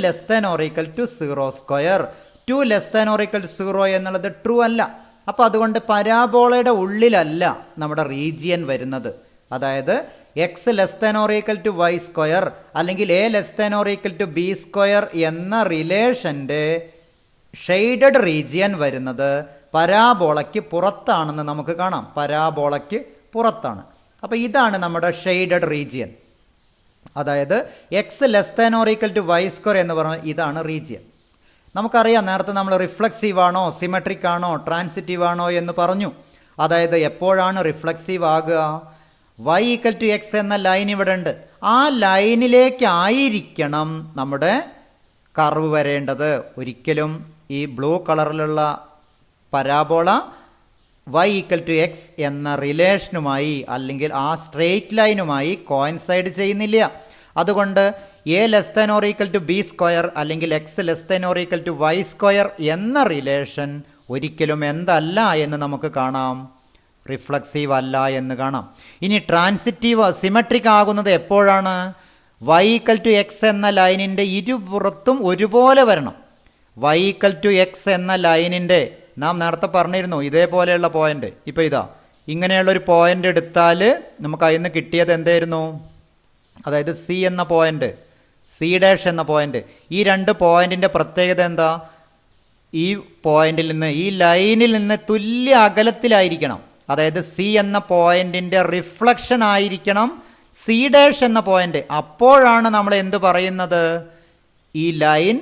0². 2 <= 0 എന്നുള്ളത് ട്രൂ അല്ല. അപ്പോൾ അതുകൊണ്ട് പരാബോളയുടെ ഉള്ളിലല്ല നമ്മുടെ റീജിയൻ വരുന്നത്. അതായത് x <= y² അല്ലെങ്കിൽ a <= b² എന്ന റിലേഷൻ്റെ ഷെയ്ഡഡ് റീജിയൻ വരുന്നത് പരാബോളയ്ക്ക് പുറത്താണെന്ന് നമുക്ക് കാണാം. പരാബോളയ്ക്ക് പുറത്താണ്. അപ്പോൾ ഇതാണ് നമ്മുടെ ഷെയ്ഡഡ് റീജിയൻ. അതായത് x <= y² എന്ന് പറഞ്ഞാൽ ഇതാണ് റീജിയൻ. നമുക്കറിയാം, നേരത്തെ നമ്മൾ റിഫ്ലക്സീവ് ആണോ സിമെട്രിക് ആണോ ട്രാൻസിറ്റീവ് ആണോ എന്ന് പറഞ്ഞു. അതായത് എപ്പോഴാണ് റിഫ്ലക്സീവ് ആകുക? y = x എന്ന ലൈൻ ഇവിടെ ഉണ്ട്. ആ ലൈനിലേക്കായിരിക്കണം നമ്മുടെ കർവ് വരേണ്ടത്. ഒരിക്കലും ഈ ബ്ലൂ കളറിലുള്ള പരാബോള y = x എന്ന റിലേഷനുമായി അല്ലെങ്കിൽ ആ സ്ട്രെയിറ്റ് ലൈനുമായി കോയിൻസൈഡ് ചെയ്യുന്നില്ല. അതുകൊണ്ട് a <= b² അല്ലെങ്കിൽ x <= y² എന്ന റിലേഷൻ ഒരിക്കലും എന്തല്ല എന്ന് നമുക്ക് കാണാം? റിഫ്ലക്സീവ് അല്ല എന്ന് കാണാം. ഇനി ട്രാൻസിറ്റീവ് സിമെട്രിക് ആകുന്നത് എപ്പോഴാണ്? y = x എന്ന ലൈനിൻ്റെ ഇരുപുറത്തും ഒരുപോലെ വരണം. y = x എന്ന ലൈനിൻ്റെ നാം നേരത്തെ പറഞ്ഞിരുന്നു ഇതേപോലെയുള്ള പോയിൻ്റ്. ഇപ്പോൾ ഇതാ ഇങ്ങനെയുള്ളൊരു പോയിൻ്റ് എടുത്താൽ നമുക്ക് അതിൽ നിന്ന് കിട്ടിയത് എന്തായിരുന്നു? അതായത് സി എന്ന പോയിൻ്റ്. സി ഡാഷ് എന്ന പോയിൻ്റ്. ഈ രണ്ട് പോയിൻറ്റിൻ്റെ പ്രത്യേകത എന്താ? ഈ പോയിന്റിൽ നിന്ന്, ഈ ലൈനിൽ നിന്ന് തുല്യ അകലത്തിലായിരിക്കണം. അതായത് സി എന്ന പോയിന്റിൻ്റെ റിഫ്ലക്ഷൻ ആയിരിക്കണം സി ഡാഷ് എന്ന പോയിന്റ്. അപ്പോഴാണ് നമ്മൾ എന്ത് പറയുന്നത്? ഈ ലൈൻ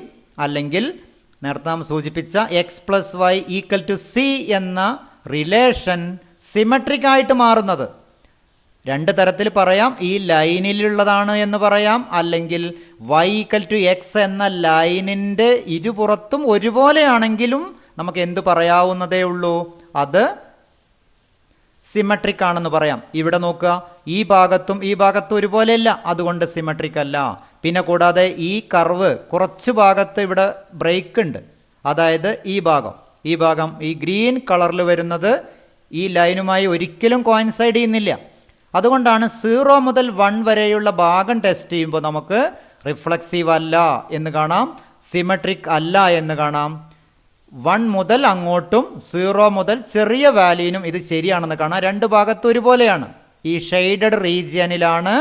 അല്ലെങ്കിൽ നേരത്തെ നാം സൂചിപ്പിച്ച x plus y equal to c എന്ന റിലേഷൻ സിമെട്രിക് ആയിട്ട് മാറുന്നത്. രണ്ട് തരത്തിൽ പറയാം. ഈ ലൈനിലുള്ളതാണ് എന്ന് പറയാം, അല്ലെങ്കിൽ വൈ ഈക്വൽ ടു എക്സ് എന്ന ലൈനിൻ്റെ ഇരുപുറത്തും ഒരുപോലെയാണെങ്കിലും നമുക്ക് എന്ത് പറയാവുന്നതേ ഉള്ളൂ? അത് സിമെട്രിക് ആണെന്ന് പറയാം. ഇവിടെ നോക്കുക, ഈ ഭാഗത്തും ഈ ഭാഗത്തും ഒരുപോലെയല്ല, അതുകൊണ്ട് സിമെട്രിക് അല്ല. പിന്നെ കൂടാതെ ഈ കർവ് കുറച്ച് ഭാഗത്ത് ഇവിടെ ബ്രേക്ക് ഉണ്ട്. അതായത് ഈ ഭാഗം ഈ ഗ്രീൻ കളറിൽ വരുന്നത് ഈ ലൈനുമായി ഒരിക്കലും കോയിൻസൈഡ് ചെയ്യുന്നില്ല. അതുകൊണ്ടാണ് 0 മുതൽ 1 വരെയുള്ള ഭാഗം ടെസ്റ്റ് ചെയ്യുമ്പോൾ നമുക്ക് റിഫ്ലക്സീവ് അല്ല എന്ന് കാണാം, സിമെട്രിക് അല്ല എന്ന് കാണാം. 1 മുതൽ അങ്ങോട്ടും 0 മുതൽ ചെറിയ വാല്യൂവിനും ഇത് ശരിയാണെന്ന് കാണാം. രണ്ട് ഭാഗത്തും ഒരുപോലെയാണ്. ഈ ഷെയ്ഡഡ് റീജിയനിലാണ്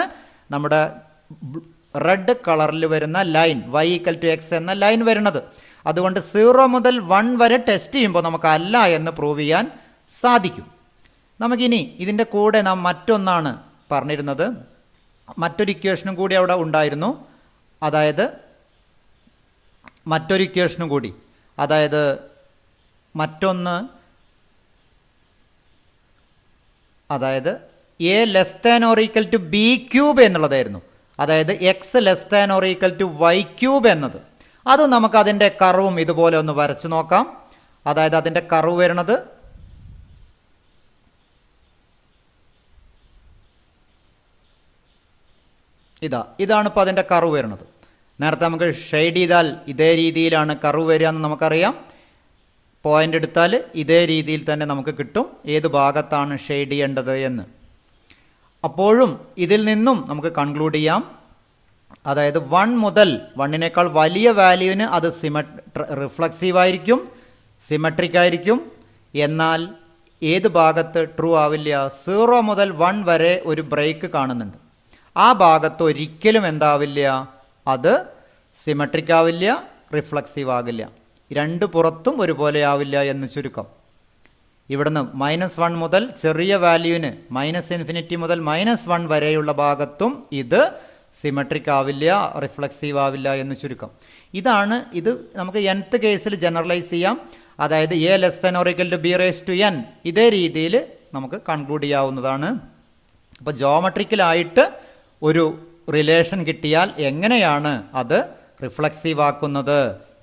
നമ്മുടെ റെഡ് കളറിൽ വരുന്ന line y equal to x എന്ന ലൈൻ വരുന്നത്. അതുകൊണ്ട് 0 മുതൽ 1 വരെ ടെസ്റ്റ് ചെയ്യുമ്പോൾ നമുക്ക് അല്ല എന്ന് പ്രൂവ് ചെയ്യാൻ സാധിക്കും. നമുക്കിനി ഇതിൻ്റെ കൂടെ നാം മറ്റൊന്നാണ് പറഞ്ഞിരുന്നത്, മറ്റൊരു ഇക്വേഷനും കൂടി അവിടെ ഉണ്ടായിരുന്നു. അതായത് മറ്റൊരു ഇക്വേഷനും കൂടി, അതായത് മറ്റൊന്ന്, അതായത് a less than or equal to b cube എന്നുള്ളതായിരുന്നു. അതായത് x less than or equal to y cube എന്നത്. അതും നമുക്ക് അതിൻ്റെ കർവും ഇതുപോലെ ഒന്ന് വരച്ച് നോക്കാം. അതായത് അതിൻ്റെ കർവ് വരുന്നത് ഇതാണ് ഇപ്പോൾ അതിൻ്റെ കർവ് വരുന്നത്. നേരത്തെ നമുക്ക് ഷെയ്ഡ് ചെയ്താൽ ഇതേ രീതിയിലാണ് കർവ് വരിക എന്ന് നമുക്കറിയാം. പോയിൻ്റ് എടുത്താൽ ഇതേ രീതിയിൽ തന്നെ നമുക്ക് കിട്ടും ഏത് ഭാഗത്താണ് ഷെയ്ഡ് ചെയ്യേണ്ടത് എന്ന്. അപ്പോഴും ഇതിൽ നിന്നും നമുക്ക് കൺക്ലൂഡ് ചെയ്യാം, അതായത് 1 മുതൽ 1നേക്കാൾ വലിയ വാല്യൂവിന് അത് റിഫ്ലക്സീവ് ആയിരിക്കും, സിമെട്രിക് ആയിരിക്കും. എന്നാൽ ഏത് ഭാഗത്ത് ട്രൂ ആവില്ല? 0 മുതൽ 1 വരെ ഒരു ബ്രേക്ക് കാണുന്നുണ്ട്. ആ ഭാഗത്ത് ഒരിക്കലും എന്താവില്ല? അത് സിമെട്രിക് ആവില്ല, റിഫ്ലക്സീവ് ആകില്ല. രണ്ട് പുറത്തും ഒരുപോലെ ആവില്ല എന്ന് ചുരുക്കം. ഇവിടുന്ന് -1 മുതൽ ചെറിയ വാല്യൂവിന് -∞ മുതൽ -1 വരെയുള്ള ഭാഗത്തും ഇത് സിമെട്രിക് ആവില്ല, റിഫ്ലക്സീവ് ആവില്ല എന്ന് ചുരുക്കം. ഇത് നമുക്ക് nth കേസിൽ ജനറലൈസ് ചെയ്യാം. അതായത് a less than or equal to b raise to n, ഇതേ രീതിയിൽ നമുക്ക് കൺക്ലൂഡ് ചെയ്യാവുന്നതാണ്. അപ്പോൾ ജോമെട്രിക്കലായിട്ട് ഒരു റിലേഷൻ കിട്ടിയാൽ എങ്ങനെയാണ് അത് റിഫ്ലക്സീവ് ആക്കുന്നത്,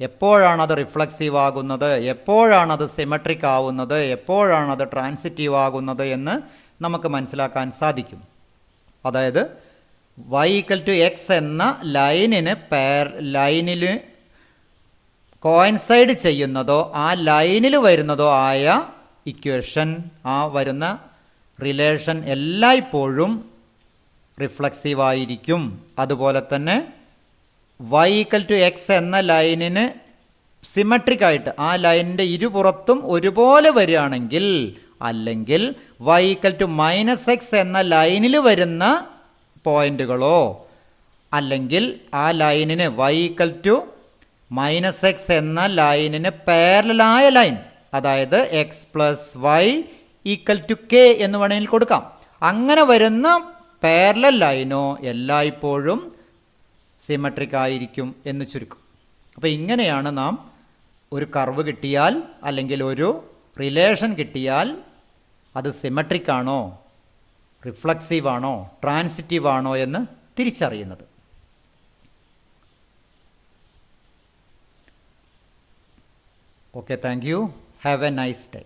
എപ്പോഴാണത് റിഫ്ലക്സീവ് ആകുന്നത്, എപ്പോഴാണത് സിമെട്രിക് ആവുന്നത്, എപ്പോഴാണത് ട്രാൻസിറ്റീവ് ആകുന്നത് എന്ന് നമുക്ക് മനസ്സിലാക്കാൻ സാധിക്കും. അതായത് y ഈക്വൽ ടു എക്സ് എന്ന ലൈനിൽ കോയിൻസൈഡ് ചെയ്യുന്നതോ ആ ലൈനിൽ വരുന്നതോ ആയ ഇക്വേഷൻ, ആ വരുന്ന റിലേഷൻ എല്ലായ്പ്പോഴും റിഫ്ലക്സീവ് ആയിരിക്കും. അതുപോലെ തന്നെ y ഈക്വൽ ടു എക്സ് എന്ന ലൈനിന് സിമെട്രിക് ആയിട്ട് ആ ലൈനിൻ്റെ ഇരുപുറത്തും ഒരുപോലെ വരികയാണെങ്കിൽ, അല്ലെങ്കിൽ y ഈക്വൽ ടു -x എന്ന ലൈനിൽ വരുന്ന പോയിന്റുകളോ, അല്ലെങ്കിൽ ആ ലൈനിന് y ഈക്വൽ ടു -x എന്ന ലൈനിന് പാരലലായ ലൈൻ, അതായത് x പ്ലസ് വൈ ഈക്വൽ ടു k എന്ന് വേണമെങ്കിൽ കൊടുക്കാം. അങ്ങനെ വരുന്ന പാരലൽ ലൈനോ എല്ലായ്പ്പോഴും സിമെട്രിക് ആയിരിക്കും എന്ന് ചുരുക്കം. അപ്പോൾ ഇങ്ങനെയാണ് നാം ഒരു കർവ് കിട്ടിയാൽ അല്ലെങ്കിൽ ഒരു റിലേഷൻ കിട്ടിയാൽ അത് സിമെട്രിക് ആണോ, റിഫ്ലക്സീവ് ആണോ, ട്രാൻസിറ്റീവ് ആണോ എന്ന് തിരിച്ചറിയുന്നത്. Okay, thank you. Have A nice day.